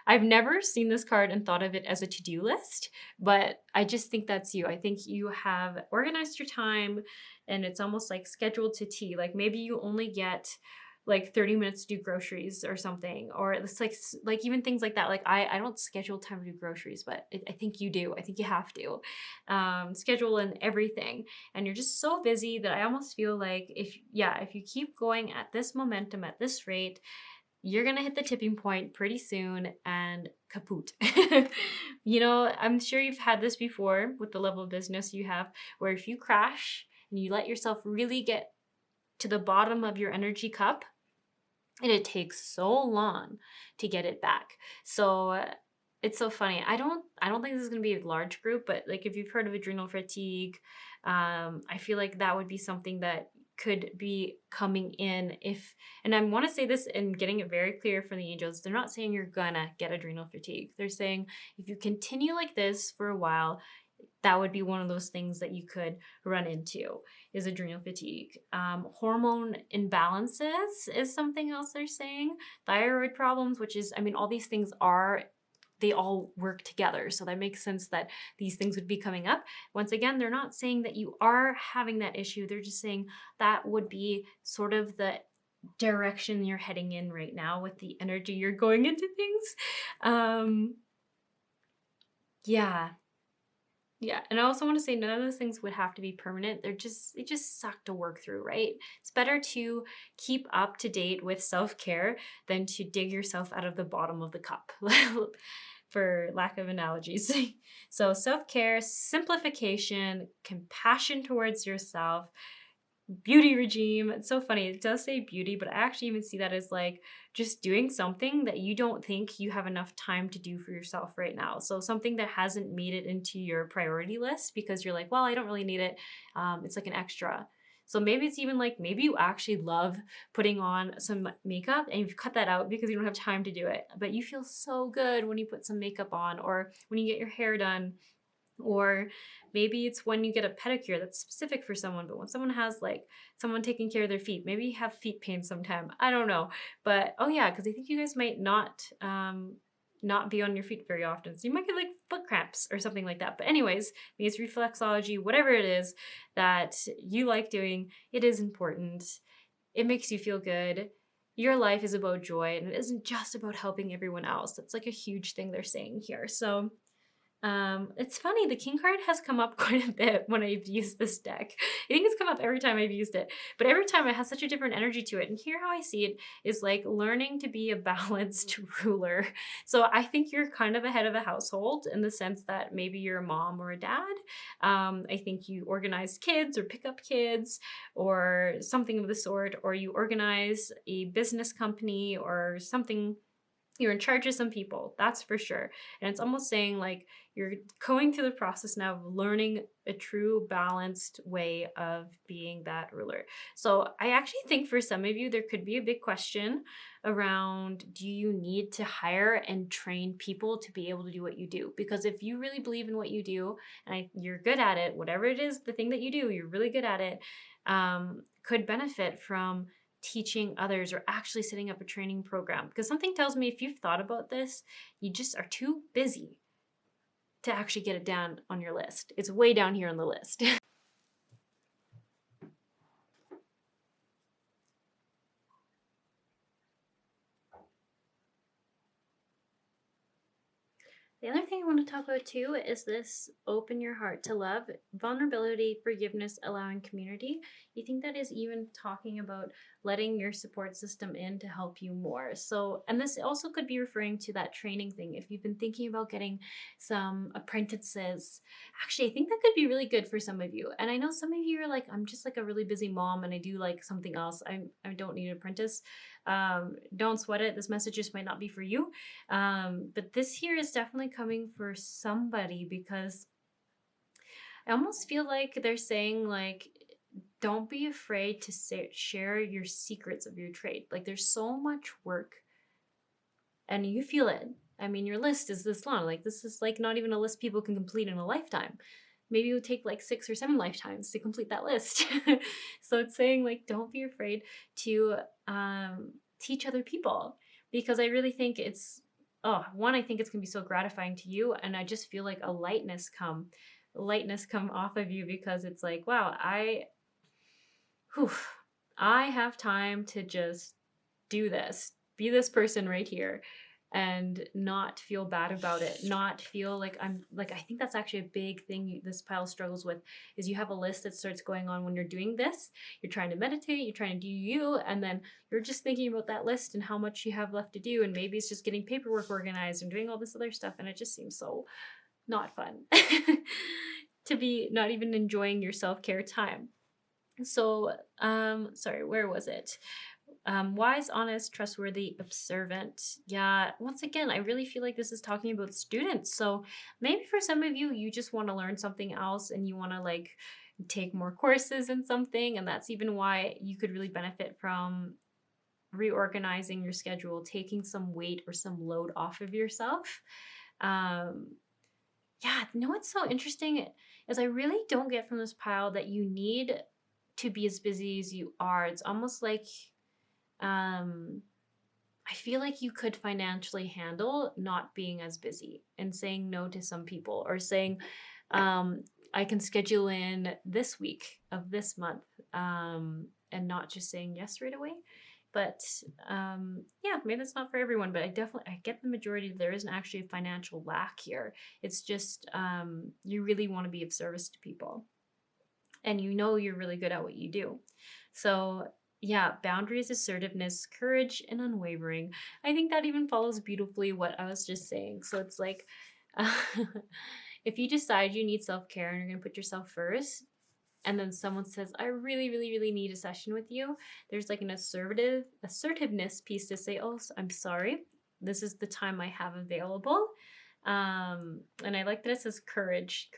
I've never seen this card and thought of it as a to-do list, but I just think that's you. I think you have organized your time and it's almost like scheduled to T. Like maybe you only get like 30 minutes to do groceries or something, or it's like even things like that. Like I don't schedule time to do groceries, but I think you do. I think you have to schedule and everything, and you're just so busy that I almost feel like if you keep going at this momentum, at this rate, you're gonna hit the tipping point pretty soon and kaput. I'm sure you've had this before with the level of business you have, where if you crash and you let yourself really get to the bottom of your energy cup, and it takes so long to get it back. So it's so funny. I don't think this is going to be a large group, but like if you've heard of adrenal fatigue, I feel like that would be something that could be coming in if, and I want to say this and getting it very clear from the angels, they're not saying you're gonna get adrenal fatigue. They're saying if you continue like this for a while, that would be one of those things that you could run into, is adrenal fatigue. Hormone imbalances is something else they're saying. Thyroid problems, which is, I mean, all these things are, they all work together. So that makes sense that these things would be coming up. Once again, they're not saying that you are having that issue. They're just saying that would be sort of the direction you're heading in right now with the energy you're going into things. Yeah. Yeah, and I also want to say none of those things would have to be permanent. They just suck to work through, right? It's better to keep up to date with self-care than to dig yourself out of the bottom of the cup, for lack of analogies. So self-care, simplification, compassion towards yourself, beauty regime. It's so funny. It does say beauty, but I actually even see that as like just doing something that you don't think you have enough time to do for yourself right now. So something that hasn't made it into your priority list because you're like, well, I don't really need it. It's like an extra. So maybe it's even like, maybe you actually love putting on some makeup and you've cut that out because you don't have time to do it. But you feel so good when you put some makeup on, or when you get your hair done. Or maybe it's when you get a pedicure that's specific for someone, but when someone has like someone taking care of their feet, maybe you have feet pain sometime. I don't know. But oh yeah, because I think you guys might not be on your feet very often. So you might get like foot cramps or something like that. But anyways, maybe it's reflexology, whatever it is that you like doing, it is important. It makes you feel good. Your life is about joy, and it isn't just about helping everyone else. That's like a huge thing they're saying here. So it's funny, the King card has come up quite a bit when I've used this deck. I think it's come up every time I've used it, but every time it has such a different energy to it. And here how I see it is like learning to be a balanced ruler. So I think you're kind of a head of a household in the sense that maybe you're a mom or a dad. I think you organize kids or pick up kids or something of the sort, or you organize a business company or something. You're in charge of some people, that's for sure. And it's almost saying like you're going through the process now of learning a true balanced way of being that ruler. So I actually think for some of you, there could be a big question around, do you need to hire and train people to be able to do what you do? Because if you really believe in what you do and you're good at it, whatever it is, the thing that you do, you're really good at it, could benefit from teaching others or actually setting up a training program. Because something tells me if you've thought about this, you just are too busy to actually get it down on your list. It's way down here on the list. The other thing I want to talk about too is this open your heart to love, vulnerability, forgiveness, allowing community. You think that is even talking about letting your support system in to help you more. So, and this also could be referring to that training thing. If you've been thinking about getting some apprentices, actually, I think that could be really good for some of you. And I know some of you are like, I'm just like a really busy mom and I do like something else. I don't need an apprentice. Don't sweat it. This message just might not be for you. But this here is definitely coming for somebody, because I almost feel like they're saying like, don't be afraid to share your secrets of your trade. Like there's so much work and you feel it. I mean, your list is this long. Like this is like not even a list people can complete in a lifetime. Maybe it would take like 6 or 7 lifetimes to complete that list. So it's saying like, don't be afraid to teach other people, because I really think it's, I think it's gonna be so gratifying to you. And I just feel like a lightness come off of you, because it's like, wow, I have time to just do this, be this person right here, and not feel bad about it, not feel like I'm like, I think that's actually a big thing this pile struggles with, is you have a list that starts going on when you're doing this. You're trying to meditate, you're trying to do you, and then you're just thinking about that list and how much you have left to do, and maybe it's just getting paperwork organized and doing all this other stuff, and it just seems so not fun to be not even enjoying your self-care time. So sorry, where was it? Wise, honest, trustworthy, observant. Yeah, once again, I really feel like this is talking about students. So maybe for some of you, you just want to learn something else and you want to like take more courses in something. And that's even why you could really benefit from reorganizing your schedule, taking some weight or some load off of yourself. Yeah, you know what's so interesting is I really don't get from this pile that you need to be as busy as you are. It's almost like I feel like you could financially handle not being as busy and saying no to some people, or saying, I can schedule in this week of this month, and not just saying yes right away. But yeah, maybe that's not for everyone, but I get the majority. There isn't actually a financial lack here. It's just you really want to be of service to people, and you know you're really good at what you do. So yeah, boundaries, assertiveness, courage, and unwavering. I think that even follows beautifully what I was just saying. So it's like, if you decide you need self-care and you're going to put yourself first, and then someone says, I really, really, really need a session with you, there's like an assertiveness piece to say, oh, I'm sorry, this is the time I have available. And I like that it says courage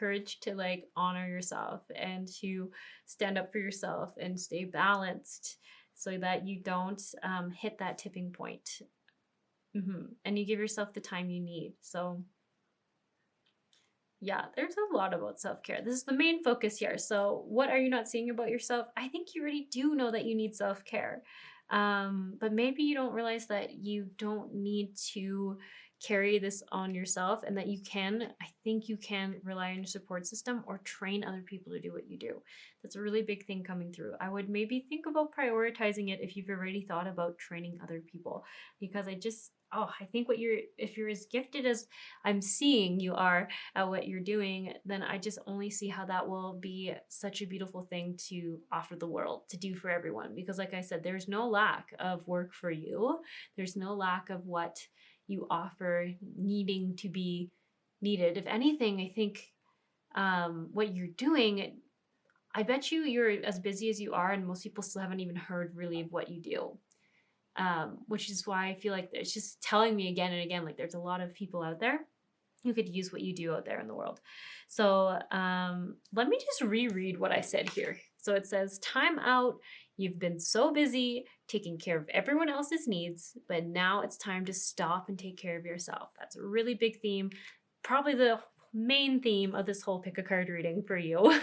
to like honor yourself and to stand up for yourself and stay balanced so that you don't hit that tipping point. And you give yourself the time you need. So yeah, there's a lot about self-care. This is the main focus here. So what are you not seeing about yourself? I think you already do know that you need self-care. But maybe you don't realize that you don't need to carry this on yourself, and that I think you can rely on your support system or train other people to do what you do. That's a really big thing coming through. I would maybe think about prioritizing it if you've already thought about training other people, because I think if you're as gifted as I'm seeing you are at what you're doing, then I just only see how that will be such a beautiful thing to offer the world, to do for everyone. Because like I said, there's no lack of work for you. There's no lack of what you offer needing to be needed. If anything, I think what you're doing, I bet you're as busy as you are, and most people still haven't even heard really of what you do. Which is why I feel like it's just telling me again and again, like there's a lot of people out there who could use what you do out there in the world. So let me just reread what I said here. So it says, time out. You've been so busy taking care of everyone else's needs, but now it's time to stop and take care of yourself. That's a really big theme, probably the main theme of this whole pick a card reading for you.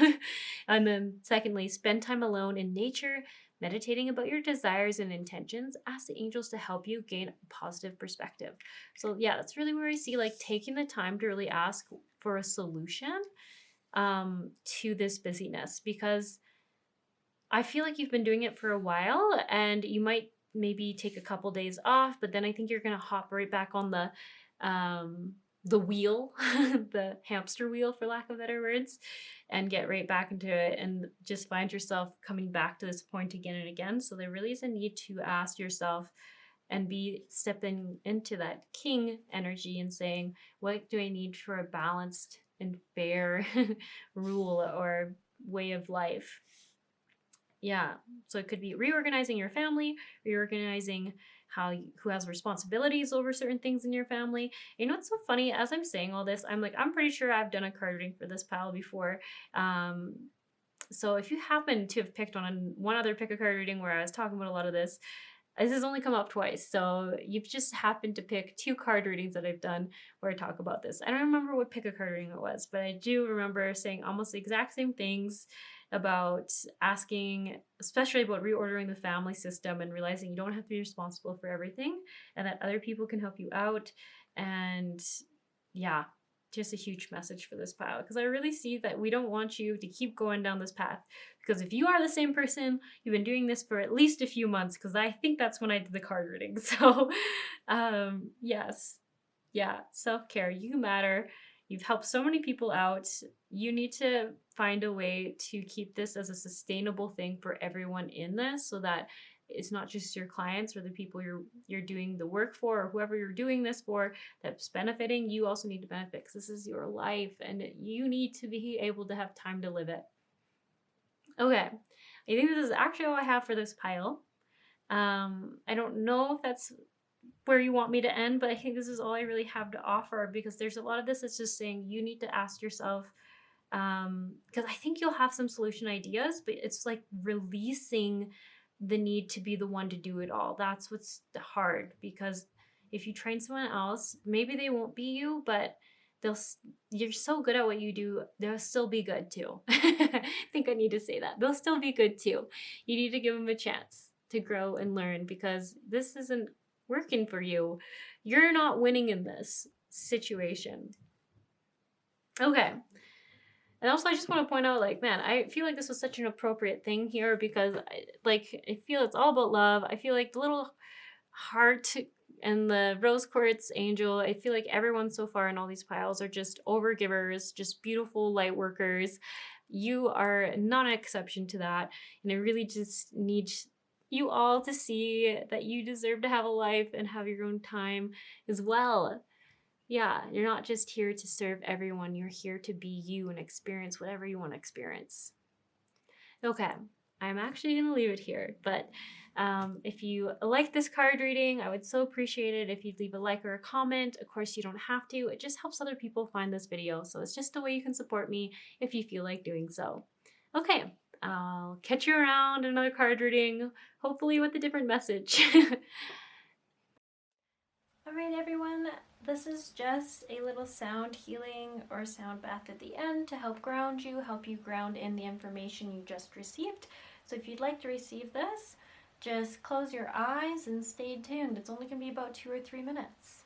And then secondly, spend time alone in nature, meditating about your desires and intentions. Ask the angels to help you gain a positive perspective. So yeah, that's really where I see like taking the time to really ask for a solution to this busyness, because I feel like you've been doing it for a while, and you might maybe take a couple days off, but then I think you're going to hop right back on the wheel, the hamster wheel, for lack of better words, and get right back into it, and just find yourself coming back to this point again and again. So there really is a need to ask yourself and be stepping into that king energy and saying, what do I need for a balanced and fair rule or way of life? Yeah, so it could be reorganizing your family, reorganizing who has responsibilities over certain things in your family. You know what's so funny? As I'm saying all this, I'm like, I'm pretty sure I've done a card reading for this pile before. So if you happen to have picked on one other pick a card reading where I was talking about a lot of this has only come up twice. So you've just happened to pick 2 card readings that I've done where I talk about this. I don't remember what pick a card reading it was, but I do remember saying almost the exact same things about asking, especially about reordering the family system and realizing you don't have to be responsible for everything, and that other people can help you out. And yeah, just a huge message for this pile, because I really see that we don't want you to keep going down this path, because if you are the same person, you've been doing this for at least a few months, because I think that's when I did the card reading. So yes, yeah, self-care, you matter. You've helped so many people out. You need to find a way to keep this as a sustainable thing for everyone in this, so that it's not just your clients or the people you're doing the work for, or whoever you're doing this for that's benefiting. You also need to benefit, because this is your life and you need to be able to have time to live it. Okay, I think this is actually all I have for this pile. I don't know if that's where you want me to end, but I think this is all I really have to offer, because there's a lot of this that's just saying you need to ask yourself Because I think you'll have some solution ideas, but it's like releasing the need to be the one to do it all. That's what's hard, because if you train someone else, maybe they won't be you, but they'll you're so good at what you do, they'll still be good too. I think I need to say that. They'll still be good too. You need to give them a chance to grow and learn, because this isn't working for you. You're not winning in this situation. Okay. And also, I just want to point out, like, man, I feel like this was such an appropriate thing here, because, I feel it's all about love. I feel like the little heart and the rose quartz angel, I feel like everyone so far in all these piles are just overgivers, just beautiful light workers. You are not an exception to that. And I really just need you all to see that you deserve to have a life and have your own time as well. Yeah, you're not just here to serve everyone, you're here to be you and experience whatever you want to experience. Okay, I'm actually going to leave it here, but if you like this card reading, I would so appreciate it if you'd leave a like or a comment. Of course, you don't have to. It just helps other people find this video, so it's just a way you can support me if you feel like doing so. Okay, I'll catch you around another card reading, hopefully with a different message. Alright everyone, this is just a little sound healing or sound bath at the end to help you ground in the information you just received. So if you'd like to receive this, just close your eyes and stay tuned. It's only going to be about 2 or 3 minutes.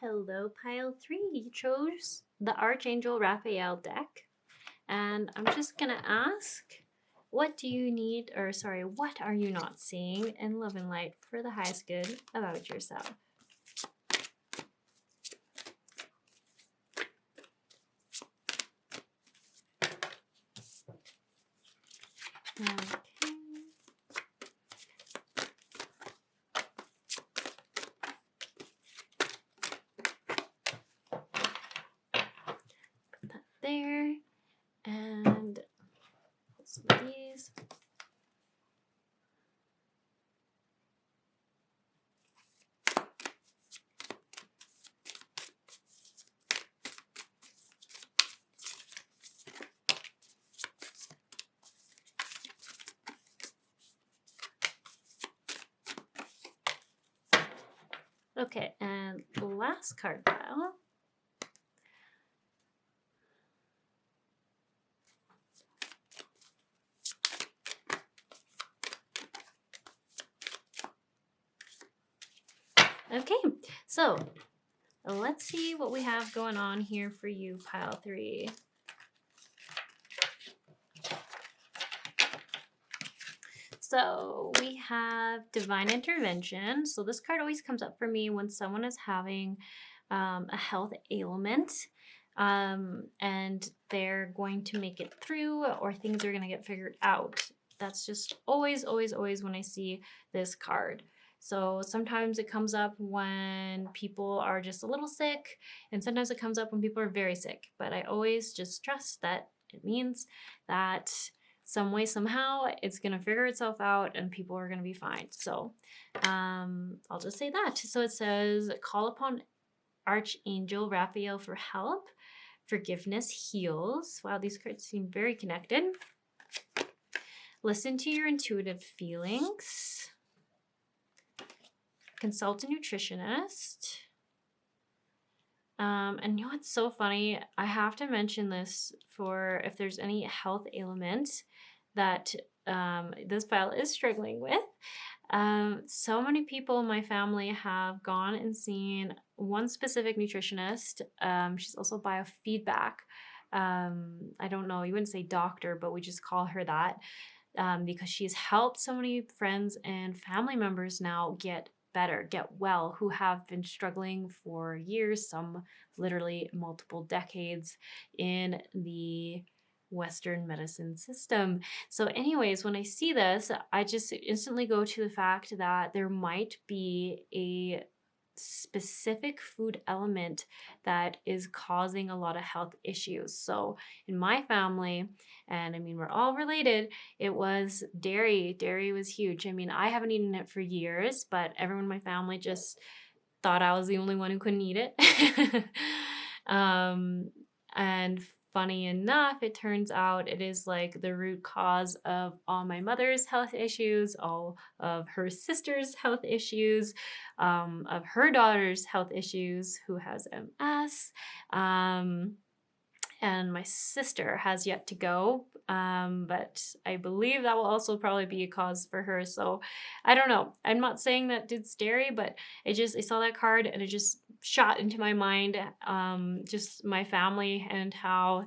Hello, pile 3. You chose the Archangel Rhapeal Deck. And I'm just gonna ask, what do you need, or sorry, what are you not seeing in love and light for the highest good about yourself? Okay. Put that there, and put some of these. Okay, and the last card pile. Okay, so let's see what we have going on here for you, pile 3. So we have divine intervention. So this card always comes up for me when someone is having a health ailment and they're going to make it through, or things are going to get figured out. That's just always, always, always when I see this card. So sometimes it comes up when people are just a little sick, and sometimes it comes up when people are very sick. But I always just trust that it means that some way, somehow, it's going to figure itself out and people are going to be fine. So I'll just say that. So it says, call upon Archangel Rhapeal for help. Forgiveness heals. Wow, these cards seem very connected. Listen to your intuitive feelings. Consult a nutritionist. And you know what's so funny? I have to mention this for if there's any health ailment that this pile is struggling with. So many people in my family have gone and seen one specific nutritionist. She's also biofeedback. I don't know, you wouldn't say doctor, but we just call her that because she's helped so many friends and family members now get better, get well, who have been struggling for years, some literally multiple decades in the Western medicine system. So anyways, when I see this, I just instantly go to the fact that there might be a specific food element that is causing a lot of health issues. So in my family, and I mean, we're all related, it was dairy. Dairy was huge. I mean, I haven't eaten it for years, but everyone in my family just thought I was the only one who couldn't eat it. And funny enough, it turns out it is like the root cause of all my mother's health issues, all of her sister's health issues, of her daughter's health issues, who has MS. And my sister has yet to go, but I believe that will also probably be a cause for her. So I don't know. I'm not saying that it's dairy, but I saw that card and it just shot into my mind, just my family and how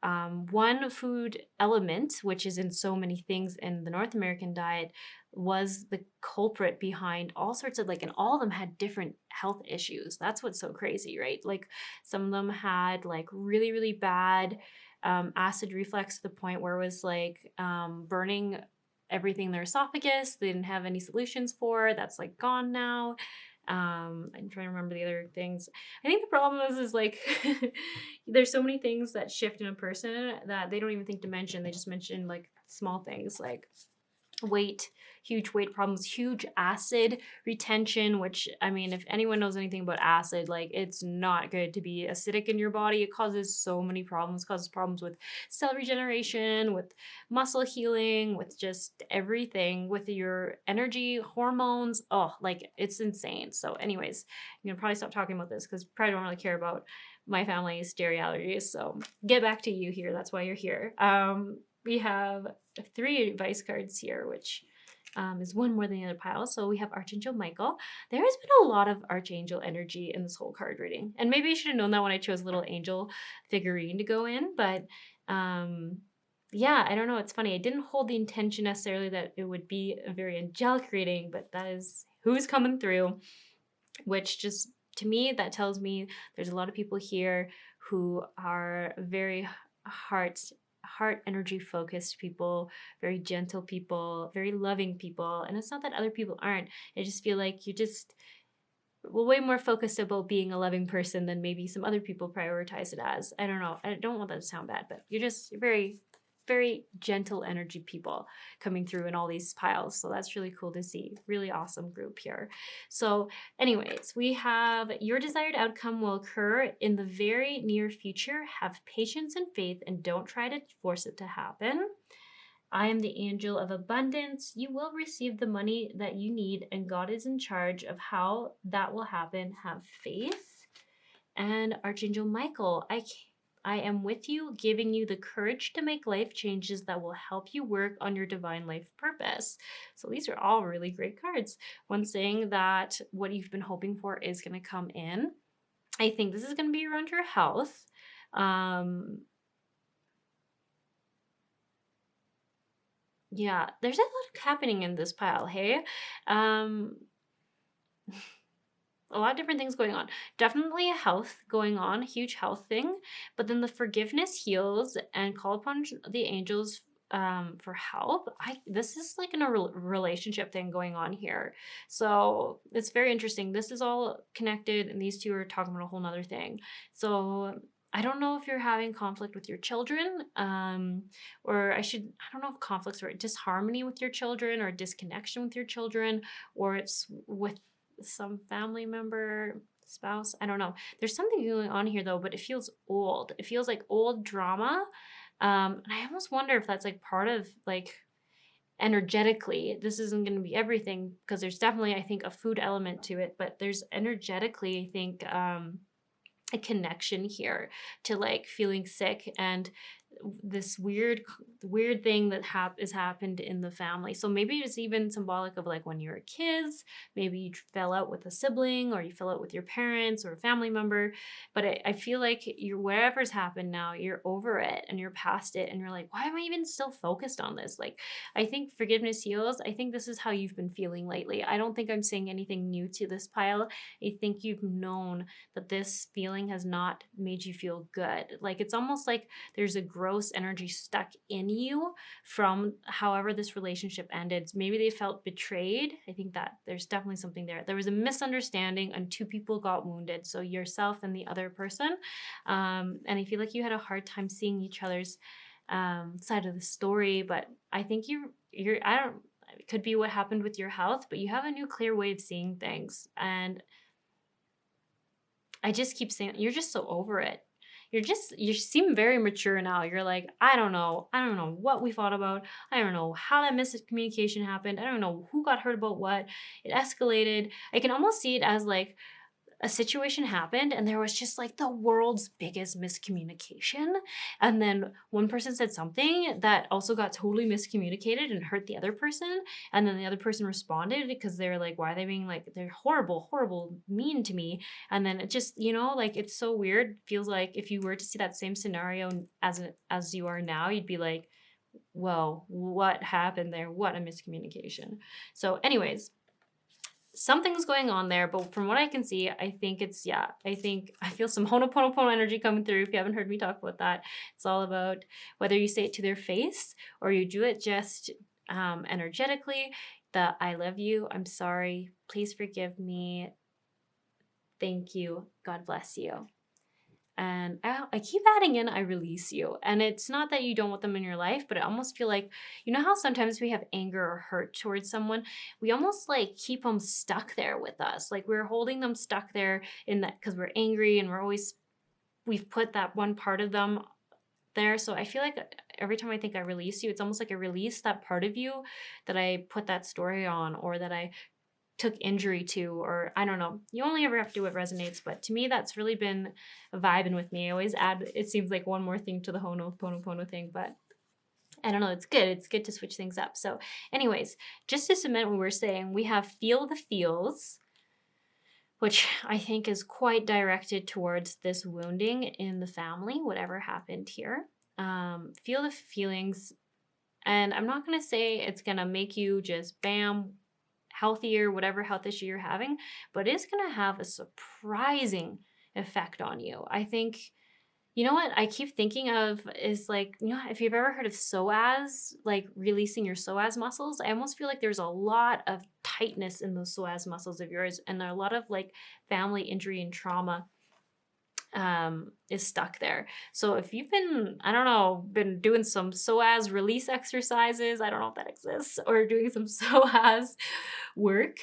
one food element, which is in so many things in the North American diet, was the culprit behind all sorts of and all of them had different health issues. That's what's so crazy, right? Like some of them had really, really bad acid reflux to the point where it was burning everything in their esophagus. They didn't have any solutions for. That's gone now. I'm trying to remember the other things. I think the problem is there's so many things that shift in a person that they don't even think to mention. They just mention small things like weight, huge weight problems, huge acid retention, which, I mean, if anyone knows anything about acid, it's not good to be acidic in your body. It causes so many problems. It causes problems with cell regeneration, with muscle healing, with just everything, with your energy, hormones. Oh, it's insane. So anyways, I'm gonna probably stop talking about this because you probably don't really care about my family's dairy allergies. So get back to you here. That's why you're here. We have 3 advice cards here, which is one more than the other pile. So we have Archangel Michael. There has been a lot of Archangel energy in this whole card reading. And maybe I should have known that when I chose a little angel figurine to go in. But yeah, I don't know. It's funny. I didn't hold the intention necessarily that it would be a very angelic reading, but that is who's coming through, which just, to me, that tells me there's a lot of people here who are very heart energy focused people, very gentle people, very loving people. And it's not that other people aren't. I just feel like you just way more focused about being a loving person than maybe some other people prioritize it as. I don't know. I don't want that to sound bad, but you're very, very gentle energy people coming through in all these piles. So that's really cool to see. Really awesome group here. So anyways, we have your desired outcome will occur in the very near future. Have patience and faith and don't try to force it to happen. I am the angel of abundance. You will receive the money that you need, and God is in charge of how that will happen. Have faith. And Archangel Michael, I am with you, giving you the courage to make life changes that will help you work on your divine life purpose. So these are all really great cards. One saying that what you've been hoping for is going to come in. I think this is going to be around your health. Yeah, there's a lot happening in this pile, hey? A lot of different things going on. Definitely a health going on, huge health thing. But then the forgiveness heals and call upon the angels for help. This is like in a relationship thing going on here. So it's very interesting. This is all connected, and these two are talking about a whole nother thing. So I don't know if you're having conflict with your children, or I don't know if conflicts are disharmony with your children or disconnection with your children, or it's with some family member, spouse. I don't know. There's something going on here though, but it feels old. It feels like old drama. And I almost wonder if that's like part of like energetically, this isn't going to be everything because there's definitely, I think, a food element to it, but there's energetically, I think, a connection here to like feeling sick and this weird thing that is happened in the family. So maybe it's even symbolic of like when you were kids, maybe you fell out with a sibling or you fell out with your parents or a family member. But I feel like whatever's happened now, you're over it and you're past it and you're like, why am I even still focused on this? Like, I think forgiveness heals. I think this is how you've been feeling lately. I don't think I'm saying anything new to this pile. I think you've known that this feeling has not made you feel good. Like, it's almost like there's a gross energy stuck in you from however this relationship ended. Maybe they felt betrayed. I think that there's definitely something there. There was a misunderstanding and two people got wounded. So yourself and the other person. And I feel like you had a hard time seeing each other's side of the story. But I think it could be what happened with your health, but you have a new clear way of seeing things. And I just keep saying, you're just so over it. You seem very mature now. You're like, I don't know what we fought about. I don't know how that miscommunication happened. I don't know who got hurt about what. It escalated. I can almost see it as like a situation happened and there was just like the world's biggest miscommunication. And then one person said something that also got totally miscommunicated and hurt the other person. And then the other person responded because they were like, why are they being like, they're horrible, mean to me. And then it just, like it's so weird. Feels like if you were to see that same scenario as you are now, you'd be like, whoa, what happened there? What a miscommunication. So anyways, something's going on there, but from what I can see, I think I feel some Ho'oponopono energy coming through. If you haven't heard me talk about that, it's all about whether you say it to their face or you do it just energetically. The I love you, I'm sorry, please forgive me, thank you, God bless you. And I keep adding in, I release you. And it's not that you don't want them in your life, but I almost feel like, how sometimes we have anger or hurt towards someone, we almost like keep them stuck there with us. Like we're holding them stuck there in that because we're angry and we've put that one part of them there. So I feel like every time I think I release you, it's almost like I release that part of you that I put that story on or that I took injury to, or I don't know. You only ever have to do what resonates, but to me, that's really been vibing with me. I always add, it seems like one more thing to the Ho'oponopono thing, but I don't know, it's good. It's good to switch things up. So anyways, just to cement what we're saying, we have feel the feels, which I think is quite directed towards this wounding in the family, whatever happened here. Feel the feelings. And I'm not going to say it's going to make you just bam, healthier, whatever health issue you're having, but it's going to have a surprising effect on you. I think, you know what I keep thinking of is like, you know, if you've ever heard of psoas, like releasing your psoas muscles, I almost feel like there's a lot of tightness in those psoas muscles of yours, and a lot of like family injury and trauma is stuck there. So if you've been, I don't know, been doing some psoas release exercises, I don't know if that exists, or doing some psoas work,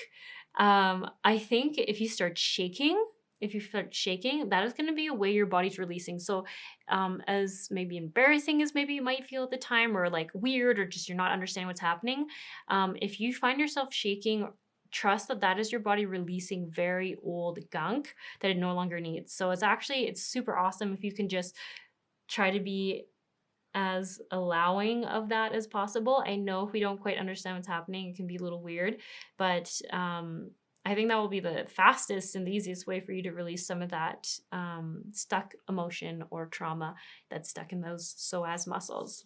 I think if you start shaking, that is going to be a way your body's releasing. So as maybe embarrassing as maybe you might feel at the time, or like weird, or just you're not understanding what's happening, if you find yourself shaking, trust that that is your body releasing very old gunk that it no longer needs. So it's super awesome if you can just try to be as allowing of that as possible. I know if we don't quite understand what's happening, it can be a little weird, but I think that will be the fastest and the easiest way for you to release some of that stuck emotion or trauma that's stuck in those psoas muscles.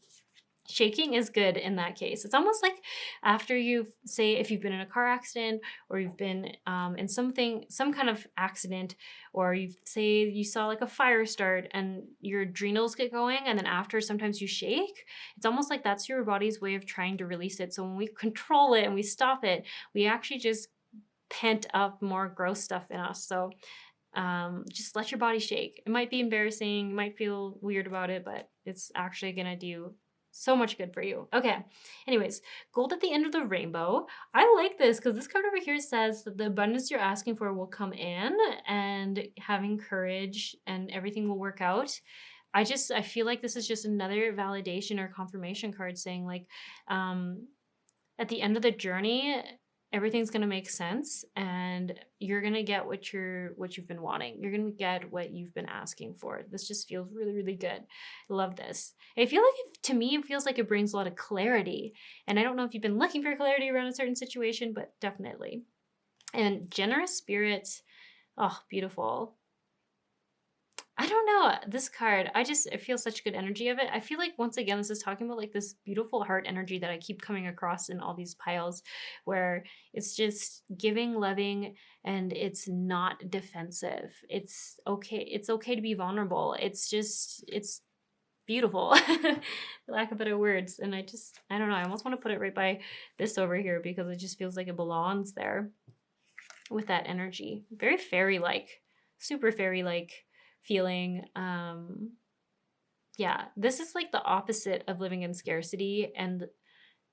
Shaking is good in that case. It's almost like after if you've been in a car accident, or you've been in some kind of accident, or you saw like a fire start and your adrenals get going, and then after sometimes you shake. It's almost like that's your body's way of trying to release it. So when we control it and we stop it, we actually just pent up more gross stuff in us. So just let your body shake. It might be embarrassing, you might feel weird about it, but it's actually gonna do so much good for you. Okay. Anyways, gold at the end of the rainbow. I like this because this card over here says that the abundance you're asking for will come in, and having courage and everything will work out. I feel like this is just another validation or confirmation card saying like, at the end of the journey, everything's going to make sense, and you're going to get what you've been wanting. You're going to get what you've been asking for. This just feels really, really good. I love this. I feel like to me, it feels like it brings a lot of clarity. And I don't know if you've been looking for clarity around a certain situation, but definitely. And generous spirit. Oh, beautiful. I don't know, this card, I feel such good energy of it. I feel like, once again, this is talking about like this beautiful heart energy that I keep coming across in all these piles, where it's just giving, loving, and it's not defensive. It's okay. It's okay to be vulnerable. It's beautiful, for lack of better words. And I don't know, I almost want to put it right by this over here because it just feels like it belongs there with that energy. Very fairy-like, super fairy-like feeling. Yeah, this is like the opposite of living in scarcity and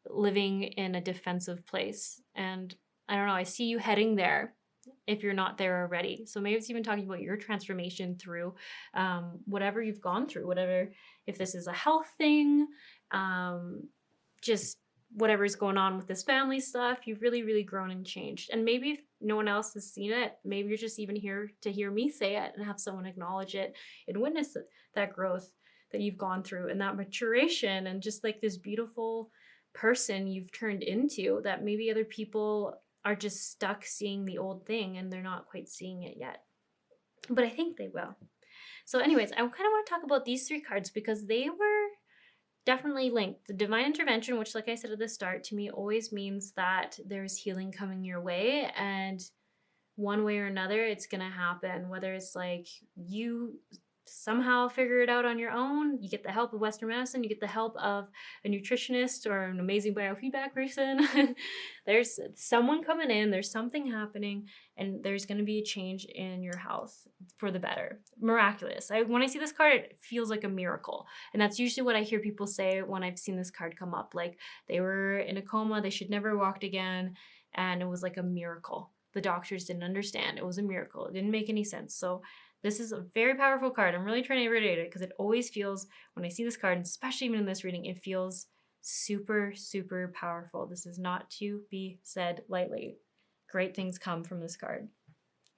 living in a defensive place. And I don't know, I see you heading there if you're not there already. So maybe it's even talking about your transformation through whatever you've gone through, whatever, if this is a health thing, just whatever's going on with this family stuff, you've really, really grown and changed. And maybe if no one else has seen it, maybe you're just even here to hear me say it and have someone acknowledge it and witness that growth that you've gone through and that maturation, and just like this beautiful person you've turned into that maybe other people are just stuck seeing the old thing and they're not quite seeing it yet. But I think they will. So anyways, I kind of want to talk about these three cards because they were definitely linked. The divine intervention, which like I said at the start, to me always means that there's healing coming your way, and one way or another it's going to happen, whether it's like you somehow figure it out on your own, you get the help of Western medicine, you get the help of a nutritionist or an amazing biofeedback person. There's someone coming in, there's something happening, and there's going to be a change in your health for the better. Miraculous. When I see this card, it feels like a miracle. And that's usually what I hear people say when I've seen this card come up. Like, they were in a coma, they should never have walked again, and it was like a miracle. The doctors didn't understand. It was a miracle. It didn't make any sense. So this is a very powerful card. I'm really trying to reiterate it because it always feels, when I see this card, especially even in this reading, it feels super, super powerful. This is not to be said lightly. Great things come from this card.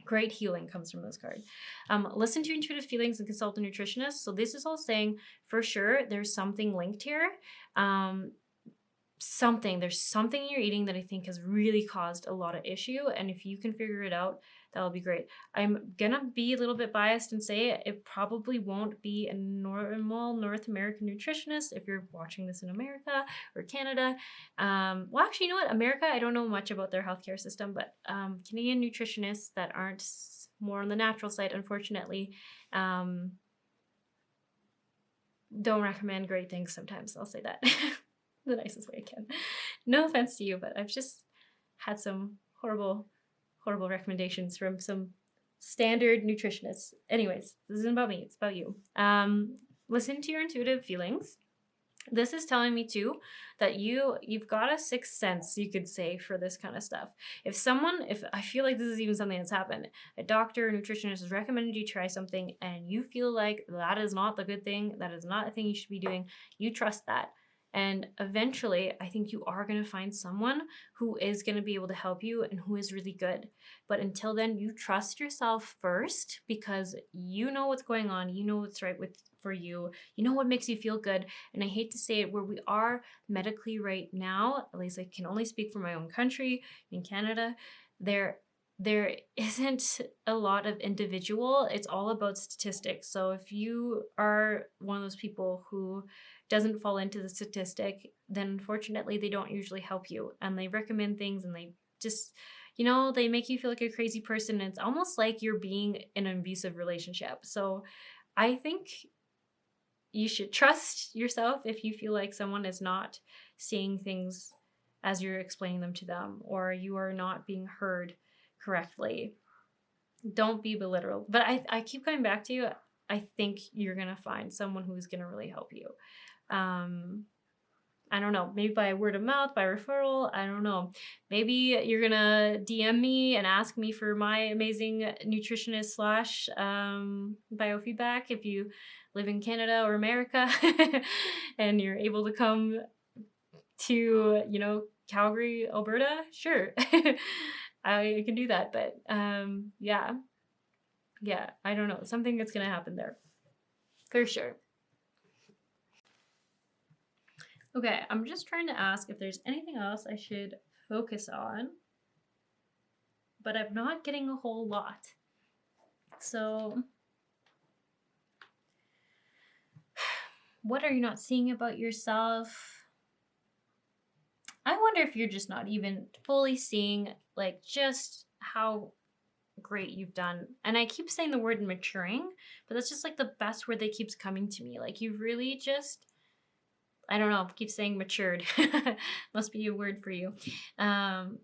great healing comes from this card. Listen to your intuitive feelings and consult a nutritionist. So this is all saying for sure there's something linked here. There's something you're eating that I think has really caused a lot of issue. And if you can figure it out, that'll be great. I'm gonna be a little bit biased and say it probably won't be a normal North American nutritionist if you're watching this in America or Canada. Well, actually, you know what? America, I don't know much about their healthcare system, but Canadian nutritionists that aren't more on the natural side, unfortunately, don't recommend great things sometimes. I'll say that. The nicest way I can. No offense to you, but I've just had some horrible recommendations from some standard nutritionists. Anyways, this isn't about me, it's about you. Listen to your intuitive feelings. This is telling me too that you've got a sixth sense, you could say, for this kind of stuff. If I feel like this is even something that's happened, a doctor or nutritionist has recommended you try something and you feel like that is not the good thing, that is not a thing you should be doing, you trust that. And eventually, I think you are going to find someone who is going to be able to help you and who is really good. But until then, you trust yourself first, because you know what's going on. You know what's right for you. You know what makes you feel good. And I hate to say it, where we are medically right now, at least I can only speak for my own country, in Canada, there isn't a lot of individual. It's all about statistics. So if you are one of those people who doesn't fall into the statistic, then unfortunately they don't usually help you, and they recommend things and they just, they make you feel like a crazy person. And it's almost like you're being in an abusive relationship. So I think you should trust yourself if you feel like someone is not seeing things as you're explaining them to them, or you are not being heard correctly. Don't be belittled. But I keep coming back to you. I think you're going to find someone who's going to really help you. I don't know, maybe by word of mouth, by referral, I don't know. Maybe you're gonna DM me and ask me for my amazing nutritionist / biofeedback if you live in Canada or America and you're able to come to, Calgary, Alberta, sure. I can do that, but yeah, I don't know, something that's gonna happen there for sure. Okay, I'm just trying to ask if there's anything else I should focus on, but I'm not getting a whole lot. So, what are you not seeing about yourself? I wonder if you're just not even fully seeing, like, just how great you've done. And I keep saying the word maturing, but that's just like the best word that keeps coming to me. Like, you've really just, I don't know, keep saying matured. Must be a word for you.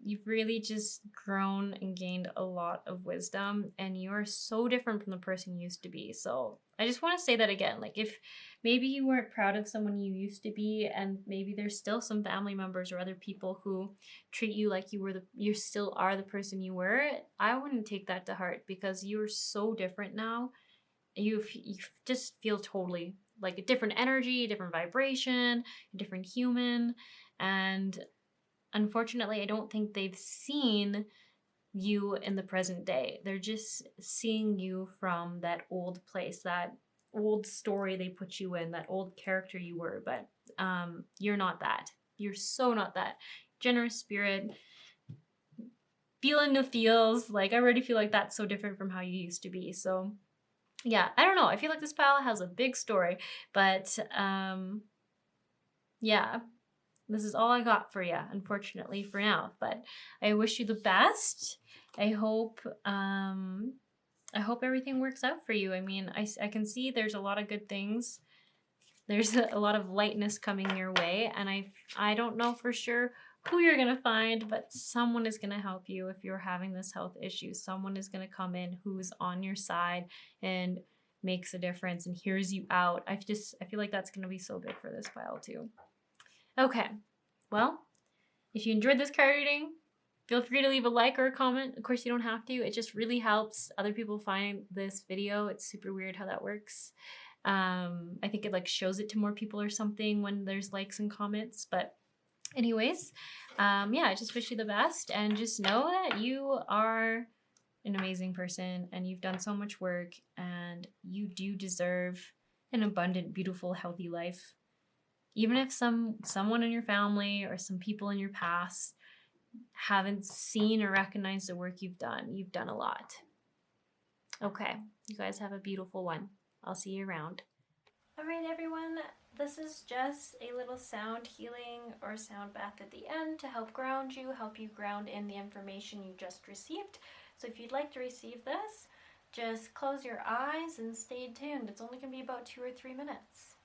You've really just grown and gained a lot of wisdom, and you are so different from the person you used to be. So I just want to say that again. Like, if maybe you weren't proud of someone you used to be, and maybe there's still some family members or other people who treat you like you still are the person you were, I wouldn't take that to heart, because you're so different now. You just feel totally like a different energy, a different vibration, a different human. And unfortunately, I don't think they've seen you in the present day. They're just seeing you from that old place, that old story they put you in, that old character you were. But you're not that. You're so not that. Generous spirit, feeling the feels. Like, I already feel like that's so different from how you used to be. So yeah, I don't know. I feel like this pile has a big story, but yeah, this is all I got for you, unfortunately, for now. But I wish you the best. I hope everything works out for you. I mean, I can see there's a lot of good things. There's a lot of lightness coming your way, and I don't know for sure who you're going to find, but someone is going to help you if you're having this health issue. Someone is going to come in who's on your side and makes a difference and hears you out. I feel like that's going to be so big for this pile too. Okay, well, if you enjoyed this card reading, feel free to leave a like or a comment. Of course, you don't have to. It just really helps other people find this video. It's super weird how that works. I think it like shows it to more people or something when there's likes and comments, but anyways, yeah, I just wish you the best, and just know that you are an amazing person and you've done so much work and you do deserve an abundant, beautiful, healthy life. Even if someone in your family or some people in your past haven't seen or recognized the work you've done a lot. Okay, you guys have a beautiful one. I'll see you around. All right, everyone, this is just a little sound healing or sound bath at the end to help ground you, help you ground in the information you just received. So if you'd like to receive this, just close your eyes and stay tuned. It's only going to be about 2 or 3 minutes.